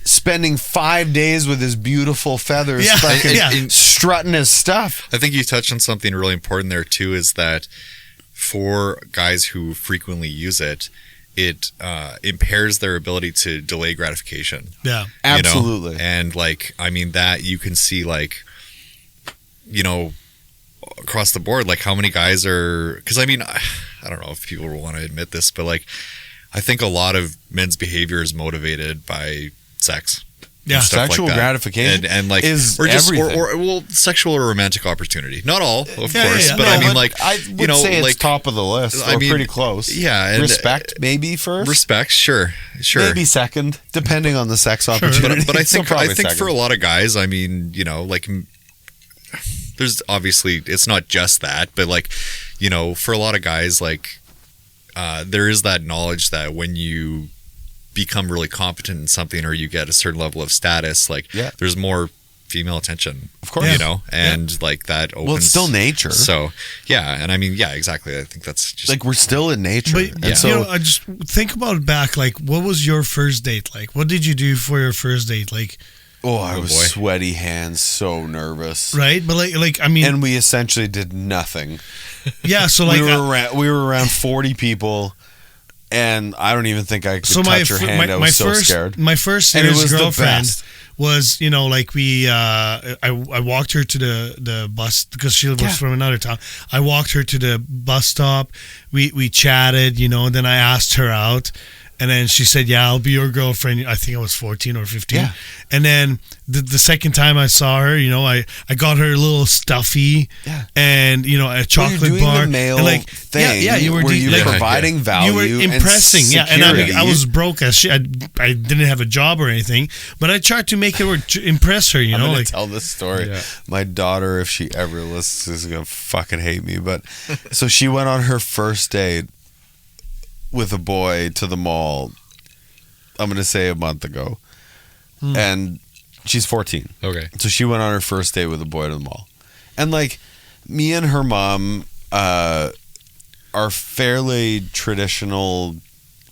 spending 5 days with his beautiful feathers fucking strutting his stuff. I think you touched on something really important there too, is that for guys who frequently use it, it impairs their ability to delay gratification. Absolutely. And like, I mean, that you can see like, across the board, like how many guys are, because I mean, I don't know if people will want to admit this, but like I think a lot of men's behavior is motivated by sex. Sexual like gratification and like is or just everything. sexual or romantic opportunity. Not all, of course, but No, I mean, but like I would say it's like top of the list. I mean, pretty close. And respect maybe first. Respect, sure. Maybe second, depending on the sex opportunity. But I think second. for a lot of guys, I mean, like there's obviously it's not just that, but like for a lot of guys, like there is that knowledge that when you become really competent in something or you get a certain level of status, like there's more female attention, of course, and like that opens. Well, it's still nature. So and I mean, exactly. I think that's just like we're still in nature. But and so I just think about it back. Like, what was your first date like? What did you do for your first date? Like, I was sweaty hands, so nervous. Right, but like I mean, and we essentially did nothing. So like we were around 40 people. And I don't even think I could touch her hand. I was so scared. My first serious girlfriend was, like we, I walked her to the bus because she was from another town. I walked her to the bus stop. We chatted, and then I asked her out. And then she said, yeah, I'll be your girlfriend. I think I was 14 or 15. Yeah. And then the second time I saw her, I got her a little stuffy and, a chocolate bar. The male and like, thing you were providing value. You were impressing. And I was broke as shit. I didn't have a job or anything, but I tried to make her to impress her, I'm gonna tell this story. Yeah. My daughter, if she ever listens, is going to fucking hate me. But so she went on her first date with a boy to the mall, I'm going to say a month ago. And she's 14. Okay. So she went on her first date with a boy to the mall. And like me and her mom are fairly traditional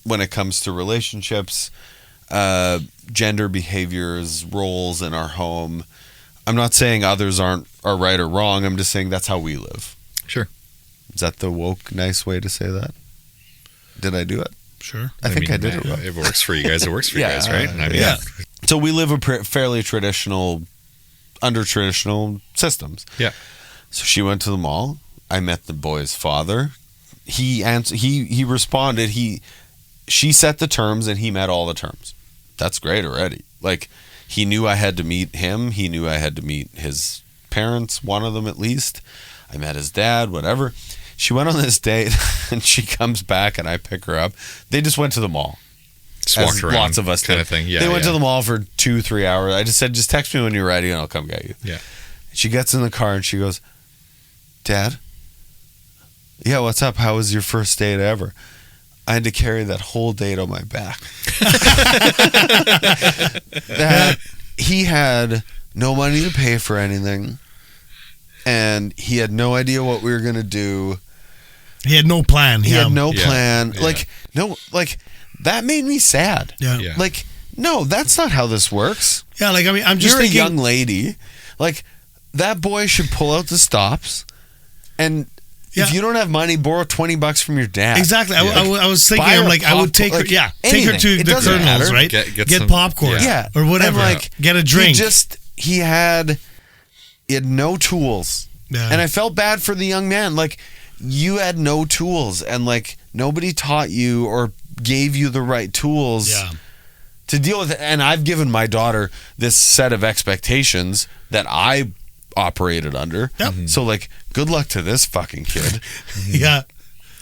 when it comes to relationships, gender behaviors, roles in our home. I'm not saying others are right or wrong. I'm just saying that's how we live. Sure. Is that the woke, nice way to say that? Did I do it? Sure. I think I did it. If it works for you guys, it works for you guys, right? So we live fairly traditional, under traditional systems. Yeah. So she went to the mall. I met the boy's father. He responded. She set the terms and he met all the terms. That's great already. Like, he knew I had to meet him. He knew I had to meet his parents, one of them at least. I met his dad, whatever. She went on this date and she comes back and I pick her up. They just went to the mall. Just walked around. Lots of us kind did. of thing. Yeah. They went to the mall for 2-3 hours. I just said, just text me when you're ready and I'll come get you. Yeah. She gets in the car and she goes, Dad? Yeah, what's up? How was your first date ever? I had to carry that whole date on my back. That he had no money to pay for anything, and he had no idea what we were gonna do. He had no plan. He had no plan. Yeah. Like that made me sad. Yeah. Like, no, that's not how this works. Yeah, like, I mean, I'm just thinking, You're a young lady. Like, that boy should pull out the stops, and if you don't have money, borrow $20 from your dad. Exactly. I was thinking, I'm like, I would take her. Yeah, take her to the Colonel's, right? Get popcorn. Yeah, or whatever. And like, get a drink. He had no tools, and I felt bad for the young man. Like, you had no tools, and like nobody taught you or gave you the right tools to deal with it. And I've given my daughter this set of expectations that I operated under. Yep. So like, good luck to this fucking kid. Yeah.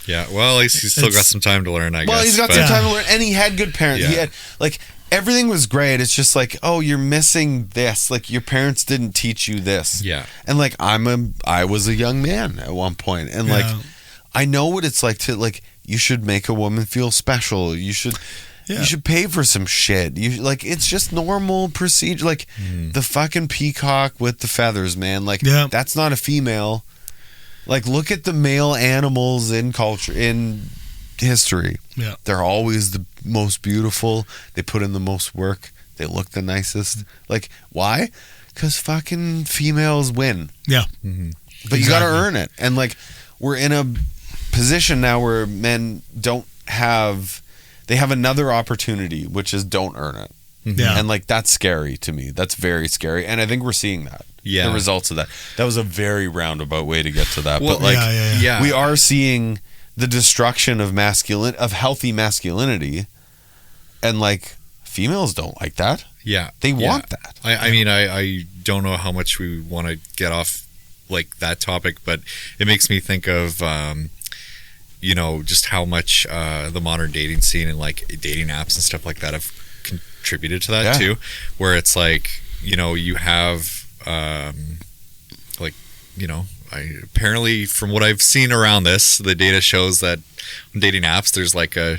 Yeah. Well, at least he's still got some time to learn, I guess. Well, he's got some time to learn, and he had good parents. Yeah. He had like, everything was great. It's just like, oh, you're missing this. Like, your parents didn't teach you this. Yeah. And like, I was a young man at one point, and like, I know what it's like to like. You should make a woman feel special. You should pay for some shit. You like, it's just normal procedure. Like the fucking peacock with the feathers, man. Like that's not a female. Like, look at the male animals in culture, in history. Yeah, they're always the most beautiful. They put in the most work. They look the nicest. Like, why? Because fucking females win. Yeah. Mm-hmm. But you got to earn it. And like, we're in a position now where men they have another opportunity, which is don't earn it. Yeah. And like, that's scary to me. That's very scary. And I think we're seeing that. Yeah. The results of that. That was a very roundabout way to get to that. Well, but like, yeah. we are seeing the destruction of healthy masculinity, and like, females don't like that. Yeah. They want that. I mean, I don't know how much we want to get off like that topic, but it makes me think of just how much the modern dating scene and like dating apps and stuff like that have contributed to that too, where it's like, you have apparently from what I've seen around this, the data shows that on dating apps there's like a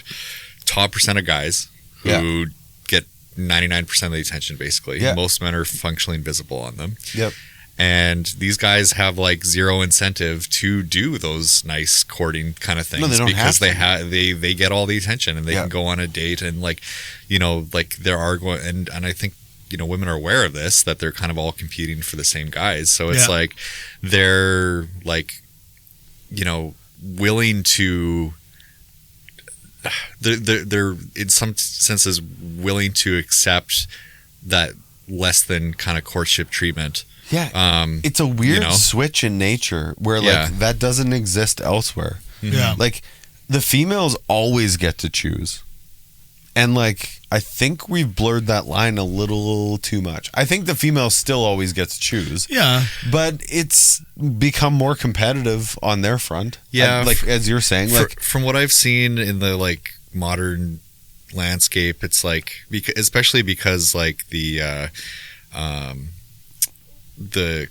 top percent of guys who get 99% of the attention basically. Most men are functionally invisible on them. And these guys have like zero incentive to do those nice courting kind of things, because they get all the attention and they can go on a date, and like, like there are going, and I think, women are aware of this, that they're kind of all competing for the same guys. So it's like, they're like, willing to, they're in some senses willing to accept that less than kind of courtship treatment. Yeah, it's a weird switch in nature where like that doesn't exist elsewhere. Yeah, like the females always get to choose. And like, I think we've blurred that line a little too much. I think the female still always gets to choose. Yeah. But it's become more competitive on their front. Yeah. Like, as you're saying, like, from what I've seen in the like modern landscape, it's like, especially because like the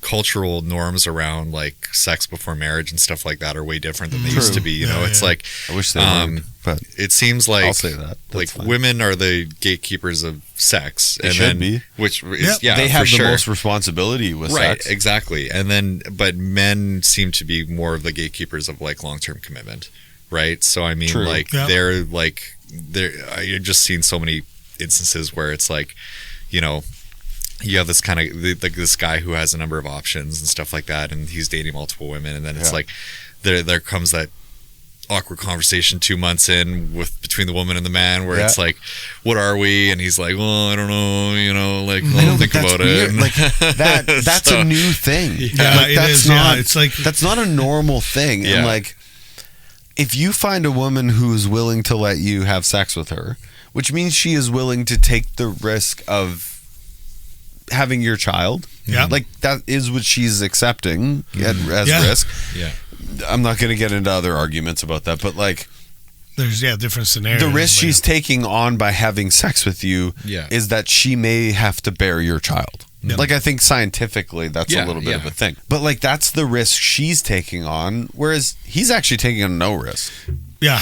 cultural norms around like sex before marriage and stuff like that are way different than they used to be. You know, it's like, I wish they weren't, but it seems like I'll say that. That's like fine. women are the gatekeepers of sex. They should be. Which is, they have for the sure. most responsibility with Right, sex. exactly. And then, but men seem to be more of the gatekeepers of like long-term commitment, right? So I mean, True. like they're I've just seen so many instances where it's like, you know, you have this kind of like this guy who has a number of options and stuff like that, and he's dating multiple women, and then it's like there comes that awkward conversation 2 months in between the woman and the man where it's like, what are we? And he's like, well, I don't know, you know, like I'll think about it. Like that's So, a new thing. Yeah, like, that's not. It's like That's not a normal thing. Yeah. And like, if you find a woman who's willing to let you have sex with her, which means she is willing to take the risk of having your child, like that is what she's accepting as risk. Yeah. I'm not going to get into other arguments about that, but like, there's different scenarios. the risk she's taking on by having sex with you is that she may have to bear your child. Like, I think scientifically that's a little bit of a thing, but like that's the risk she's taking on, whereas he's actually taking on no risk. Yeah,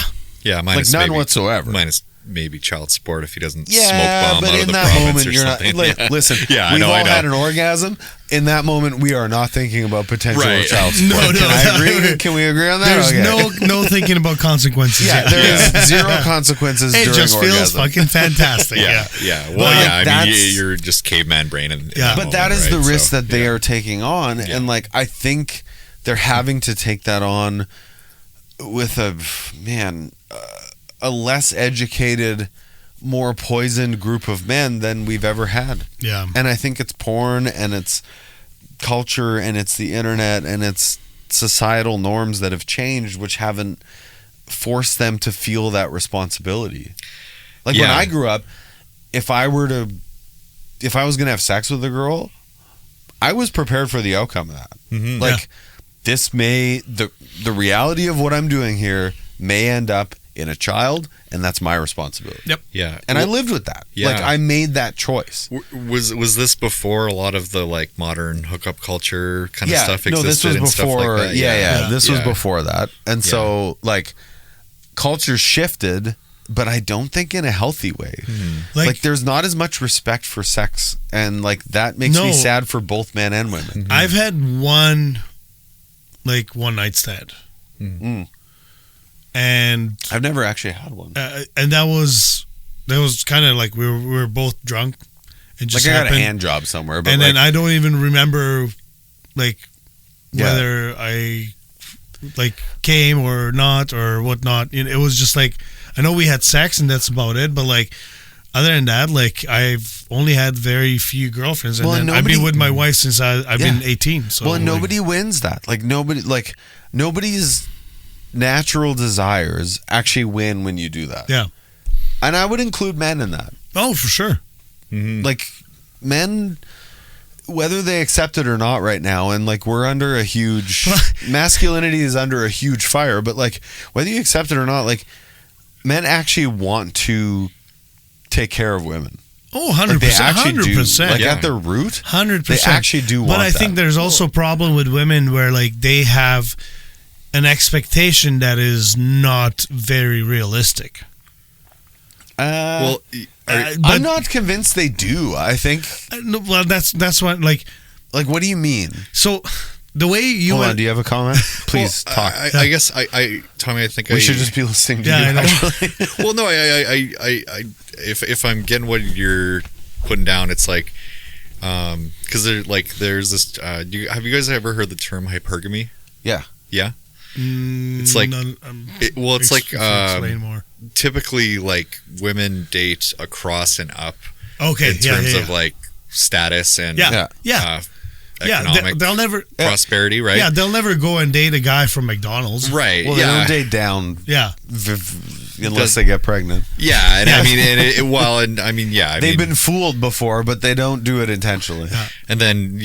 minus like none maybe, whatsoever. Minus maybe child support if he doesn't Yeah, smoke bomb but out in of the that province moment, or you're not. something. Like, listen, I we've know. all had an orgasm. In that moment, we are not thinking about potential Right. child support. No, Can I agree? no. Can we agree on that? there's Okay. no thinking about consequences. Yeah, yet. there is zero consequences It during just orgasm. feels fucking fantastic. Yeah. Well, I mean, that's- you're just caveman brain. In Yeah. that But that moment, is the right? risk So, that they are taking on, and like I think they're having to take that on with a less educated, more poisoned group of men than we've ever had. Yeah. And I think it's porn and it's culture and it's the internet and it's societal norms that have changed, which haven't forced them to feel that responsibility. Like when I grew up, if I was going to have sex with a girl, I was prepared for the outcome of that. Mm-hmm. Like this the reality of what I'm doing here may end up in a child, and that's my responsibility. Yep. Yeah. And I lived with that. Yeah. Like I made that choice. Was this before a lot of the like modern hookup culture kind of stuff existed? No, this was and stuff before. like that? This was before that, and so like culture shifted, but I don't think in a healthy way. Like there's not as much respect for sex, and like that makes me sad for both men and women. I've had one night stand. And I've never actually had one. And that was kind of like we were both drunk. It just like I got happened. a hand job somewhere, but And like, then I don't even remember like Yeah. whether I like came or not or whatnot. You know, it was just like I know we had sex and that's about it. But like other than that, like I've only had very few girlfriends, and Well, then I've been with my wife since I've been 18. So well, nobody wins that. Like nobody's natural desires actually win when you do that. Yeah. And I would include men in that. Oh, for sure. Like men, whether they accept it or not right now, and like we're under a huge masculinity is under a huge fire, but like whether you accept it or not, like men actually want to take care of women. Oh, 100%. Like they actually 100%. do. Like at their root, 100%. they actually do want But I think that. there's also a problem with women where like they have an expectation that is not very realistic. Well, I'm not convinced they do. I think. No, well, that's what like what do you mean? So the way you Hold went, on, do you have a comment? Please talk. I guess Tommy, I think we should just be listening to you. I know. Actually. Well, no, if I'm getting what you're putting down, it's like, because there's this. Have you guys ever heard the term hypergamy? Yeah. Yeah. It's like, it's like explain more. typically like women date across and up. Okay, In terms of like status and economic they'll never prosperity, right? Yeah, they'll never go and date a guy from McDonald's. Right. Well, they don't date down. Yeah. Unless they get pregnant. Yeah, and I mean, they've been fooled before, but they don't do it intentionally. Yeah. And then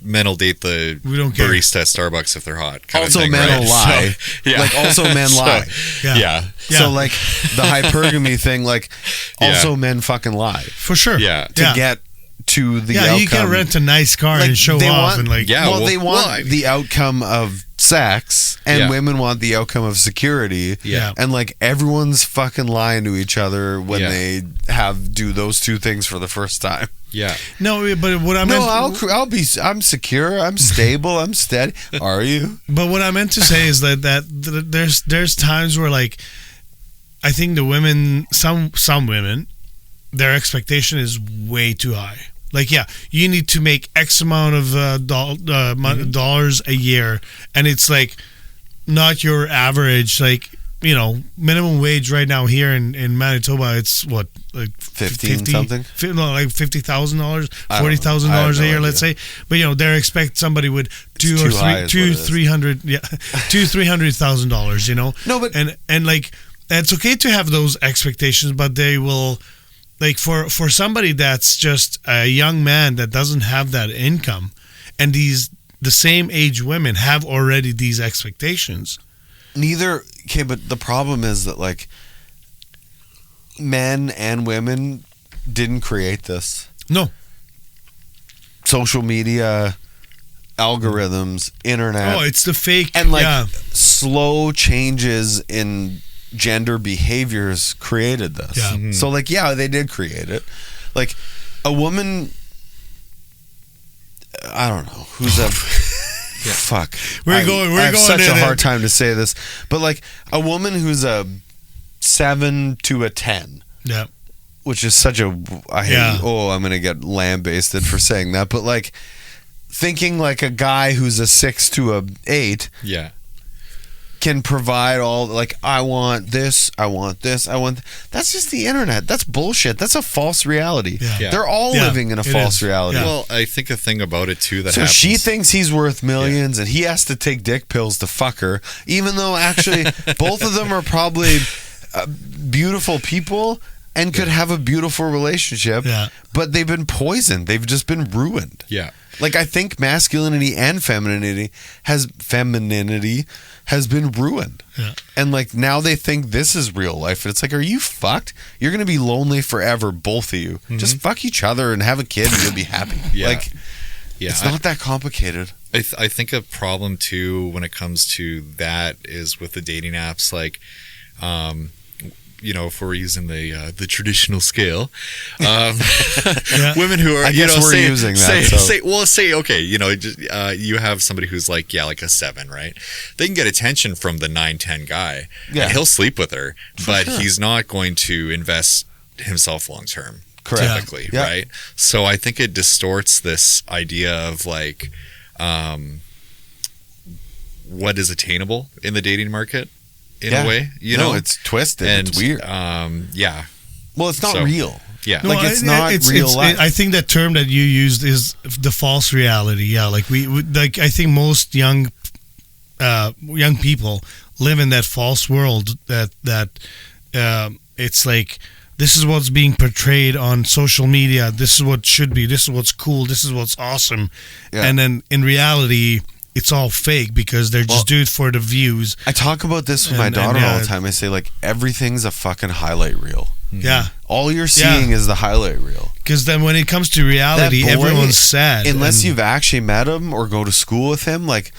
men will date the barista at Starbucks if they're hot. Also, men will lie. So, yeah. Like, also men lie. Yeah. So, like, the hypergamy thing, like, also men fucking lie. For sure. Yeah. To get to the outcome. You can rent a nice car and show off. They want the outcome of sex, and women want the outcome of security. Yeah. And, like, everyone's fucking lying to each other when they do those two things for the first time. Yeah. No, but what I meant... I'm secure, I'm stable, I'm steady. Are you? But what I meant to say is that there's times where, like, I think the women, some women, their expectation is way too high. Like, you need to make X amount of dollars a year, and it's like not your average, like, minimum wage right now here in Manitoba, it's what, like 15 something? No, like $50,000, $40,000 a year, let's say. But they expect somebody with $300,000, No, but and like, it's okay to have those expectations, but they will, like, for somebody that's just a young man that doesn't have that income, and the same age women have already these expectations. Okay, but the problem is that, like, men and women didn't create this. No. Social media, algorithms, internet. Oh, it's the fake. And, like, slow changes in gender behaviors created this. Yeah. Mm-hmm. So, like, they did create it. Like, a woman, I don't know, who's a... Fuck. I have such a hard time to say this, but, like, a woman who's a 7 to a 10. Yeah. Which is such a... I'm going to get lambasted for saying that, but, like, thinking like a guy who's a 6 to a 8... Yeah. Can provide all, like, I want this, I want this, that's just the internet. That's bullshit. That's a false reality. Yeah. They're all living in a false reality. Yeah. Well, I think a thing about it too so happens. She thinks he's worth millions and he has to take dick pills to fuck her, even though actually both of them are probably beautiful people and could have a beautiful relationship, but they've been poisoned. They've just been ruined. Yeah. Like, I think masculinity and femininity has been ruined. Yeah. And, like, now they think this is real life. And it's like, are you fucked? You're going to be lonely forever, both of you. Mm-hmm. Just fuck each other and have a kid and you'll be happy. Like, it's not that complicated. I think a problem, too, when it comes to that is with the dating apps, like, if we're using the traditional scale, women who are, using that. Okay, you have somebody who's like a 7, right? They can get attention from the 9-10 guy, and he'll sleep with her, but he's not going to invest himself long term. Typically, right? So I think it distorts this idea of, like, what is attainable in the dating market. In a way, it's twisted and it's weird. Well, it's not real. Yeah, like, it's not real life. I think that term that you used is the false reality. Yeah, like I think most young people live in that false world that it's like, this is what's being portrayed on social media. This is what should be. This is what's cool. This is what's awesome. Yeah. And then in reality, it's all fake because they're just doing it for the views. I talk about this with my daughter all the time. I say, like, everything's a fucking highlight reel. Yeah. All you're seeing is the highlight reel. Because then when it comes to reality, everyone's sad. Unless you've actually met him or go to school with him, like,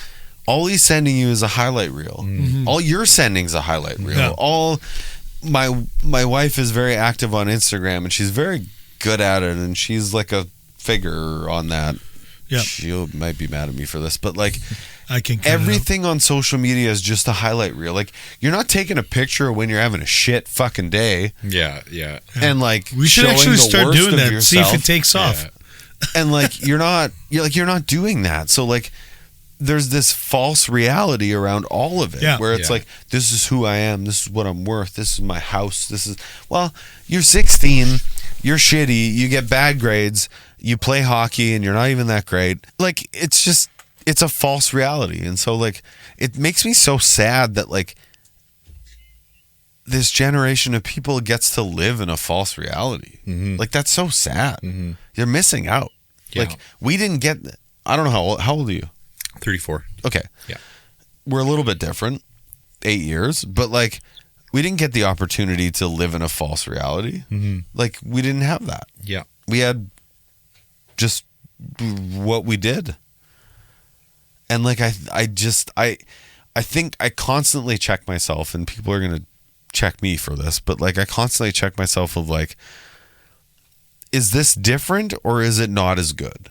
all he's sending you is a highlight reel. Mm-hmm. All you're sending is a highlight reel. Yeah. My wife is very active on Instagram, and she's very good at it, and she's like a figure on that. Yeah. She might be mad at me for this, but, like, I can everything on social media is just a highlight reel. Like, you're not taking a picture when you're having a shit fucking day. Yeah. And, like, we should actually start doing that. See if it takes off. And, like, you're not doing that. So, like, there's this false reality around all of it, where it's like, this is who I am, this is what I'm worth, this is my house, you're 16, you're shitty, you get bad grades, you play hockey and you're not even that great. Like, it's a false reality. And so, like, it makes me so sad that, like, this generation of people gets to live in a false reality. Like, that's so sad. You're missing out. Yeah. Like, we didn't get, I don't know, how old are you? 34. Okay. Yeah. We're a little bit different, 8 years, but, like, we didn't get the opportunity to live in a false reality. Like, we didn't have that. Yeah. We had just what we did. And, like, I think I constantly check myself, and people are going to check me for this, but, like, I constantly check myself of, like, is this different or is it not as good?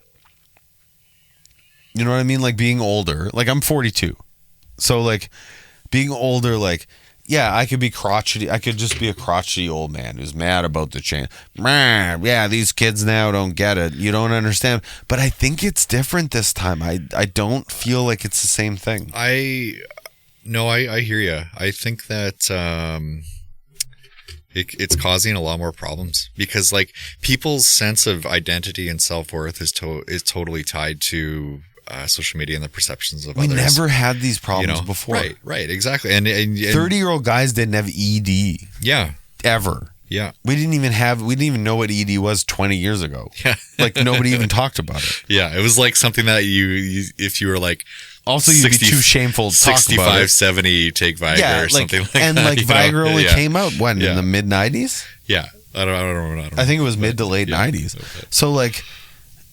You know what I mean? Like, being older, like, I'm 42. So, like, being older, like, yeah, I could be crotchety. I could just be a crotchety old man who's mad about the change. Yeah, these kids now don't get it. You don't understand. But I think it's different this time. I don't feel like it's the same thing. I hear you. I think that it's causing a lot more problems because, like, people's sense of identity and self-worth is totally tied to social media and the perceptions of others. We never had these problems before. Right, exactly. And 30-year-old guys didn't have ED. Yeah. Ever. Yeah. We didn't even know what ED was 20 years ago. Yeah. Like, nobody even talked about it. Yeah. It was like something that you if you were like, also, you'd be too shameful to talk about 65, it. 70, take Viagra or something like that. And, like, Viagra only came out when? Yeah. In the mid-90s? Yeah. I don't know. I think it was mid to late 90s. Okay. So, like,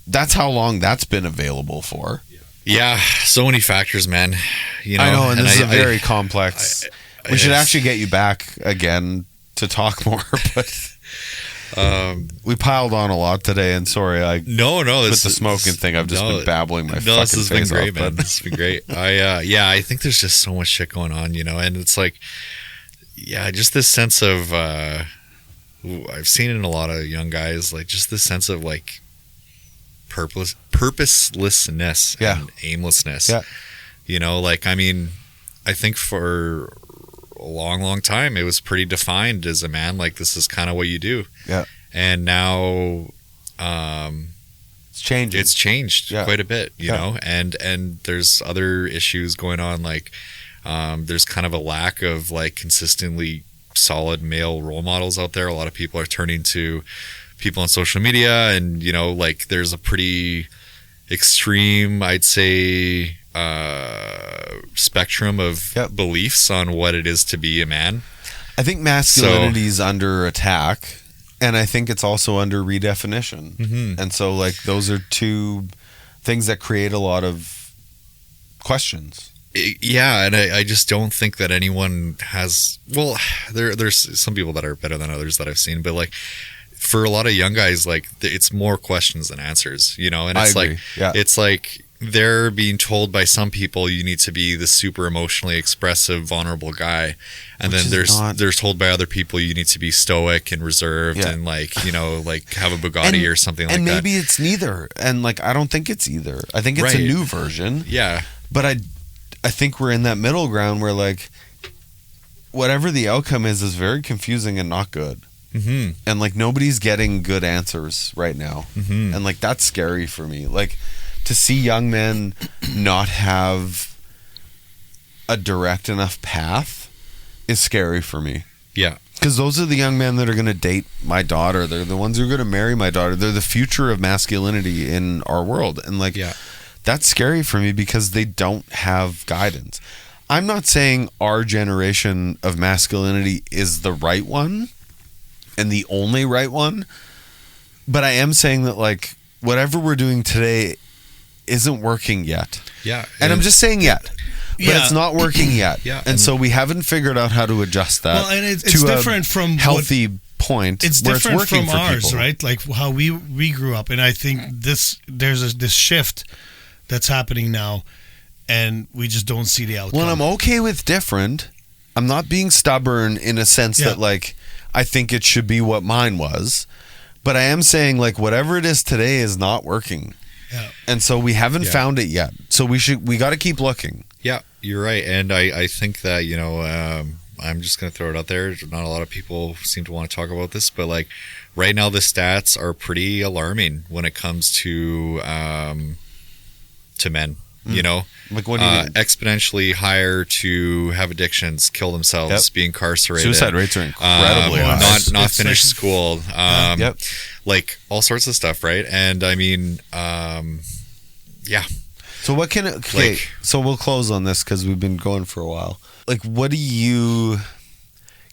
that's how long that's been available for. Yeah. So many factors, man. You know, I know, and this is very complex. We should actually get you back again to talk more, but we piled on a lot today, and sorry, no, with the smoking thing, I've just been babbling my fucking this has been face great, off, man. This has been great. I think there's just so much shit going on, you know, and it's like, yeah, just this sense of I've seen it in a lot of young guys, like, just this sense of, like, purposelessness and aimlessness. Yeah. You know, like, I mean, I think for a long time it was pretty defined as a man, like, this is kind of what you do. Yeah. And now it's changing. It's changed quite a bit, you know, and there's other issues going on, like there's kind of a lack of, like, consistently solid male role models out there. A lot of people are turning to people on social media, and, you know, like, there's a pretty extreme, I'd say, spectrum of beliefs on what it is to be a man. I think masculinity is under attack, and I think it's also under redefinition. And so, like, those are two things that create a lot of questions. Yeah, and I just don't think that anyone has. Well, there's some people that are better than others that I've seen, but, like, for a lot of young guys, like, it's more questions than answers, you know. And it's it's like they're being told by some people you need to be the super emotionally expressive, vulnerable guy, and then there's told by other people you need to be stoic and reserved and, like, you know, like, have a Bugatti or something like that. And maybe it's neither. And, like, I don't think it's either. I think it's a new version. Yeah, but I think we're in that middle ground where, like, whatever the outcome is very confusing and not good. And, like, nobody's getting good answers right now. And, like, that's scary for me. Like, to see young men not have a direct enough path is scary for me. Yeah. Because those are the young men that are going to date my daughter. They're the ones who are going to marry my daughter. They're the future of masculinity in our world. And, like, that's scary for me because they don't have guidance. I'm not saying our generation of masculinity is the right one and the only right one, but I am saying that, like, whatever we're doing today isn't working yet. Yeah. And I'm just saying yet. But it's not working yet. And so we haven't figured out how to adjust that. Well, and it's different from healthy point. It's different from ours, right? Like, how we grew up. And I think there's this shift that's happening now, and we just don't see the outcome. Well, I'm okay with different. I'm not being stubborn in a sense that, like, I think it should be what mine was, but I am saying, like, whatever it is today is not working. Yeah. And so we haven't found it yet. So we got to keep looking. Yeah, you're right. And I think that, you know, I'm just going to throw it out there. Not a lot of people seem to want to talk about this, but like right now the stats are pretty alarming when it comes to men, you know, like what do you mean? Exponentially higher to have addictions, kill themselves, be incarcerated. Suicide rates are incredibly high. Not finish school. Yep. Like all sorts of stuff. Right. And I mean, yeah. So what can it, okay, like, so we'll close on this because we've been going for a while. Like, what do you,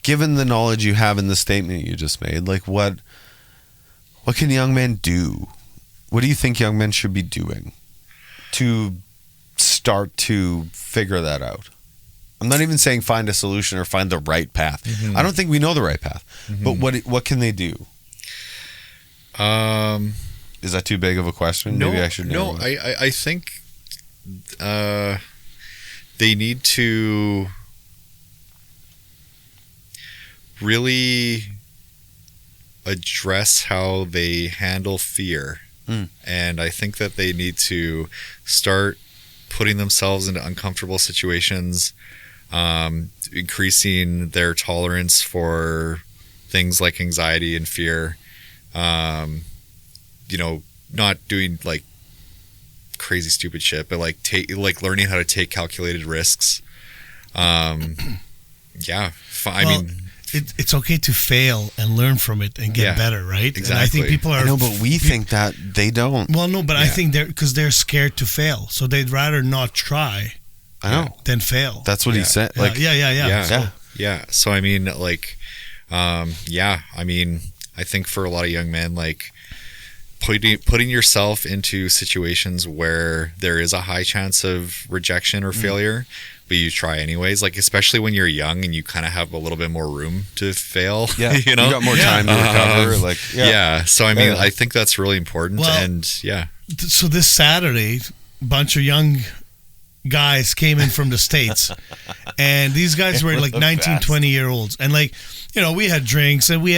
given the knowledge you have in the statement you just made, like what can young men do? What do you think young men should be doing to start to figure that out? I'm not even saying find a solution or find the right path. Mm-hmm. I don't think we know the right path. Mm-hmm. But what can they do? Is that too big of a question? No, maybe I should know. No, I think they need to really address how they handle fear. And I think that they need to start putting themselves into uncomfortable situations, increasing their tolerance for things like anxiety and fear, you know, not doing like crazy stupid shit, but like learning how to take calculated risks. I mean, it's okay to fail and learn from it and get better, right? Exactly. And I think people are. No, but we think that they don't. Well, no, but I think they're scared to fail, so they'd rather not try. I know. Than fail. That's what he said. Like, Yeah. So I mean, like, I mean, I think for a lot of young men, like putting yourself into situations where there is a high chance of rejection or failure, but you try anyways, like especially when you're young and you kind of have a little bit more room to fail. Yeah, you know, you got more time to recover. So I mean, I think that's really important. Well, and so this Saturday, a bunch of young guys came in from the States, and these guys were like 19, 20-year-olds, and like, you know, we had drinks, and we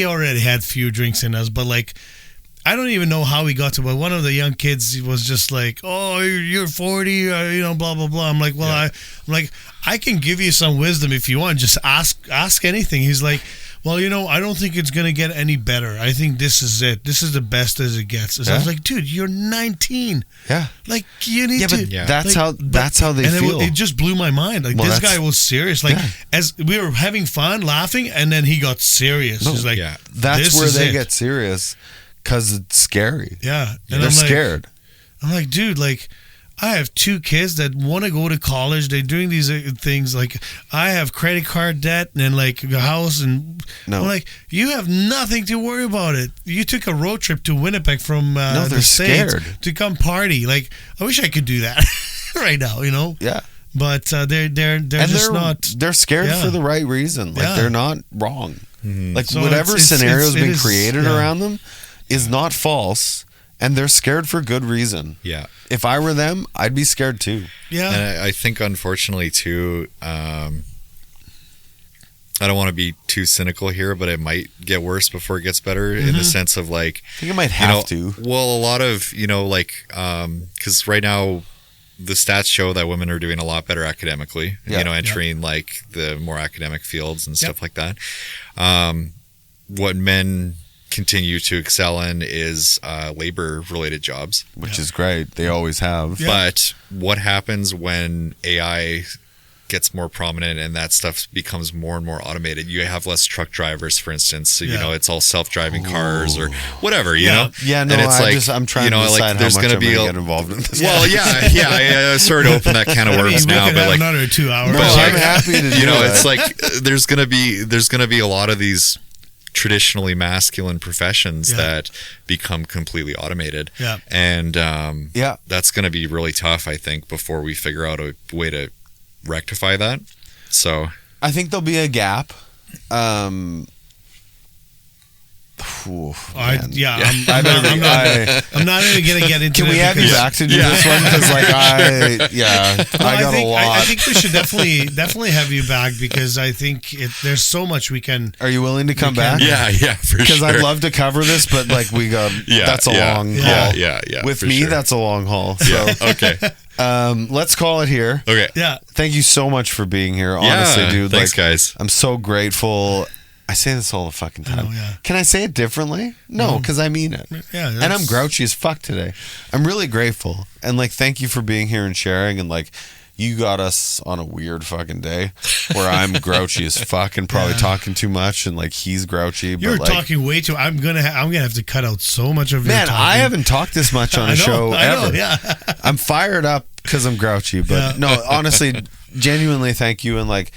already had few drinks in us, but like, I don't even know how we got to, but one of the young kids was just like, "Oh, you're 40, you know, blah blah blah." I'm like, "Well, I can give you some wisdom if you want. Just ask anything." He's like, "Well, you know, I don't think it's gonna get any better. I think this is it. This is the best as it gets." So I was like, "Dude, you're 19. Yeah, like you need to." Yeah, that's how they feel. It just blew my mind. Like this guy was serious. Like as we were having fun, laughing, and then he got serious. He's like, that's where they get serious. Because it's scary. Yeah. And they're scared. I'm like, dude, like, I have 2 kids that want to go to college. They're doing these things. Like, I have credit card debt and, like, a house. And I'm like, you have nothing to worry about it. You took a road trip to Winnipeg from the States to come party. Like, I wish I could do that right now, you know? Yeah. But they're just not. They're scared for the right reason. Like, they're not wrong. Mm-hmm. Like, so whatever scenario's been created around them is not false, and they're scared for good reason. Yeah. If I were them, I'd be scared too. Yeah. And I think, unfortunately, too, I don't want to be too cynical here, but it might get worse before it gets better in the sense of like... I think it might have to. Well, a lot of, you know, like, because right now the stats show that women are doing a lot better academically, you know, entering like the more academic fields and stuff like that. What men continue to excel in is labor related jobs, which is great. They always have. But what happens when AI gets more prominent and that stuff becomes more and more automated? You have less truck drivers, for instance. So, you know, it's all self-driving cars or whatever, you know? Yeah, no, and it's I'm trying to decide how much I'm going to get involved in this. Well, I started to open that can of worms now. We could but have like another 2 hours. No, I'm happy to do you know, that. it's like there's going to be a lot of these traditionally masculine professions that become completely automated. Yeah. And that's going to be really tough, I think, before we figure out a way to rectify that. So I think there'll be a gap. I'm not even gonna get into. Can we have you back to do this one? Because like I got a lot. I think we should definitely have you back because I think there's so much we can. Are you willing to come back? Yeah, for sure. Because I'd love to cover this, but like we got that's a long haul. Yeah. With me, that's a long haul. So okay. Let's call it here. Okay. Yeah. Thank you so much for being here. Honestly, dude. Thanks, guys. I'm so grateful. I say this all the fucking time. Oh, yeah. Can I say it differently? No, because I mean it. Yeah. And I'm grouchy as fuck today. I'm really grateful. And like, thank you for being here and sharing. And like, you got us on a weird fucking day where I'm grouchy as fuck and probably talking too much, and like he's grouchy. You're but like, talking way too. I'm gonna have to cut out so much of your man, talking. I haven't talked this much on a show ever. Yeah. I'm fired up because I'm grouchy. But no, honestly, genuinely, thank you. And like,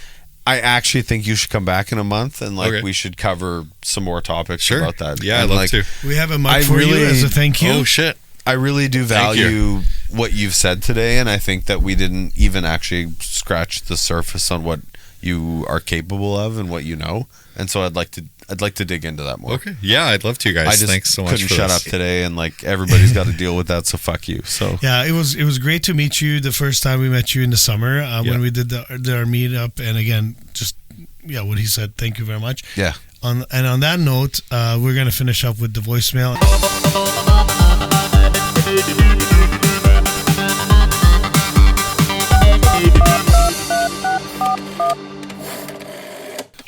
I actually think you should come back in a month, and like we should cover some more topics about that. Yeah, and I'd love to. We have a mic for you as a thank you. Oh shit. I really do value what you've said today, and I think that we didn't even actually scratch the surface on what you are capable of and what you know. And so I'd like to dig into that more. Okay. Yeah, I'd love to, guys. I just Thanks so much couldn't for shut this. up today, and like everybody's got to deal with that. So fuck you. So yeah, it was great to meet you the first time we met you in the summer when we did our meetup. And again, just what he said. Thank you very much. Yeah. On that note, we're gonna finish up with the voicemail.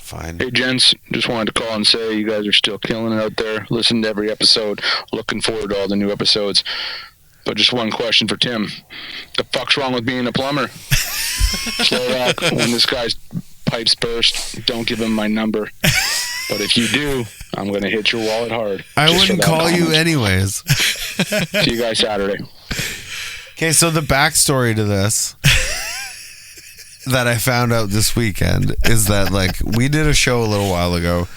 Fine. Hey gents, just wanted to call and say you guys are still killing it out there. Listen to every episode. Looking forward to all the new episodes. But just one question for Tim. The fuck's wrong with being a plumber? Slovak, when this guy's pipes burst, don't give him my number. But if you do, I'm going to hit your wallet hard. I wouldn't call you anyways. See you guys Saturday. Okay, so the backstory to this that I found out this weekend is that like we did a show a little while ago.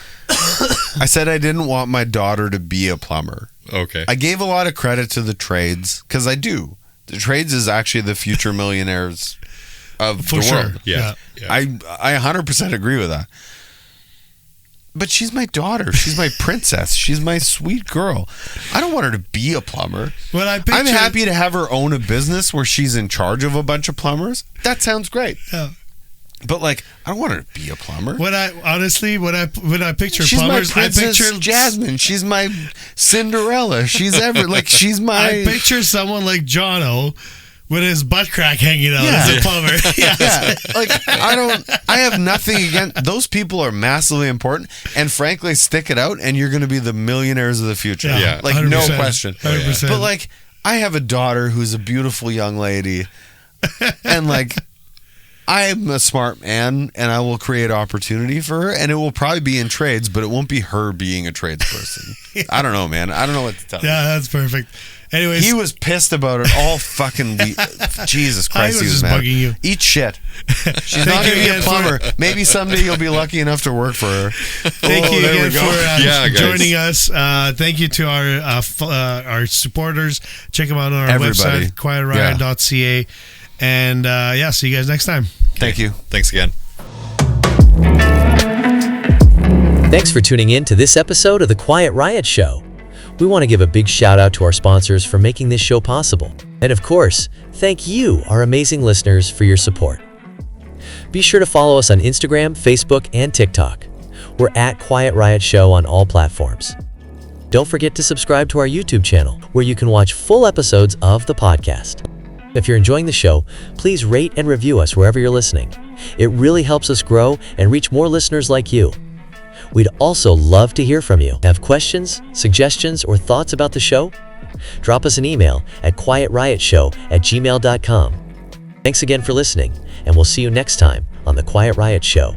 I said I didn't want my daughter to be a plumber. Okay. I gave a lot of credit to the trades because I do. The trades is actually the future millionaires of the world. Yeah. I 100% agree with that. But she's my daughter. She's my princess. She's my sweet girl. I don't want her to be a plumber. Well, I'm happy to have her own a business where she's in charge of a bunch of plumbers. That sounds great. Yeah. But like, I don't want her to be a plumber. When I picture She's plumbers, my princess Jasmine. She's my Cinderella. She's she's my. I picture someone like Jono with his butt crack hanging out as a plumber. Yeah, like I have nothing against those people. Are massively important, and frankly, stick it out, and you're going to be the millionaires of the future. Yeah, like 100%, no question. 100%. But like, I have a daughter who's a beautiful young lady, and like, I'm a smart man, and I will create opportunity for her, and it will probably be in trades, but it won't be her being a tradesperson. I don't know, man. I don't know what to tell you. Yeah, that's perfect. Anyways, He was pissed about it all fucking week. Jesus Christ, he was just mad. bugging you. Eat shit. She's not going to be a plumber. Maybe someday you'll be lucky enough to work for her. Thank you there we again go. for joining us. Thank you to our supporters. Check them out on our Everybody. website, quietriot.ca. And see you guys next time. Thank you. Thanks again. Thanks for tuning in to this episode of The Quiet Riot Show. We want to give a big shout out to our sponsors for making this show possible. And of course, thank you, our amazing listeners, for your support. Be sure to follow us on Instagram, Facebook, and TikTok. We're at Quiet Riot Show on all platforms. Don't forget to subscribe to our YouTube channel, where you can watch full episodes of the podcast. If you're enjoying the show, please rate and review us wherever you're listening. It really helps us grow and reach more listeners like you. We'd also love to hear from you. Have questions, suggestions, or thoughts about the show? Drop us an email at quietriot@gmail.com. Thanks again for listening, and we'll see you next time on The Quiet Riot Show.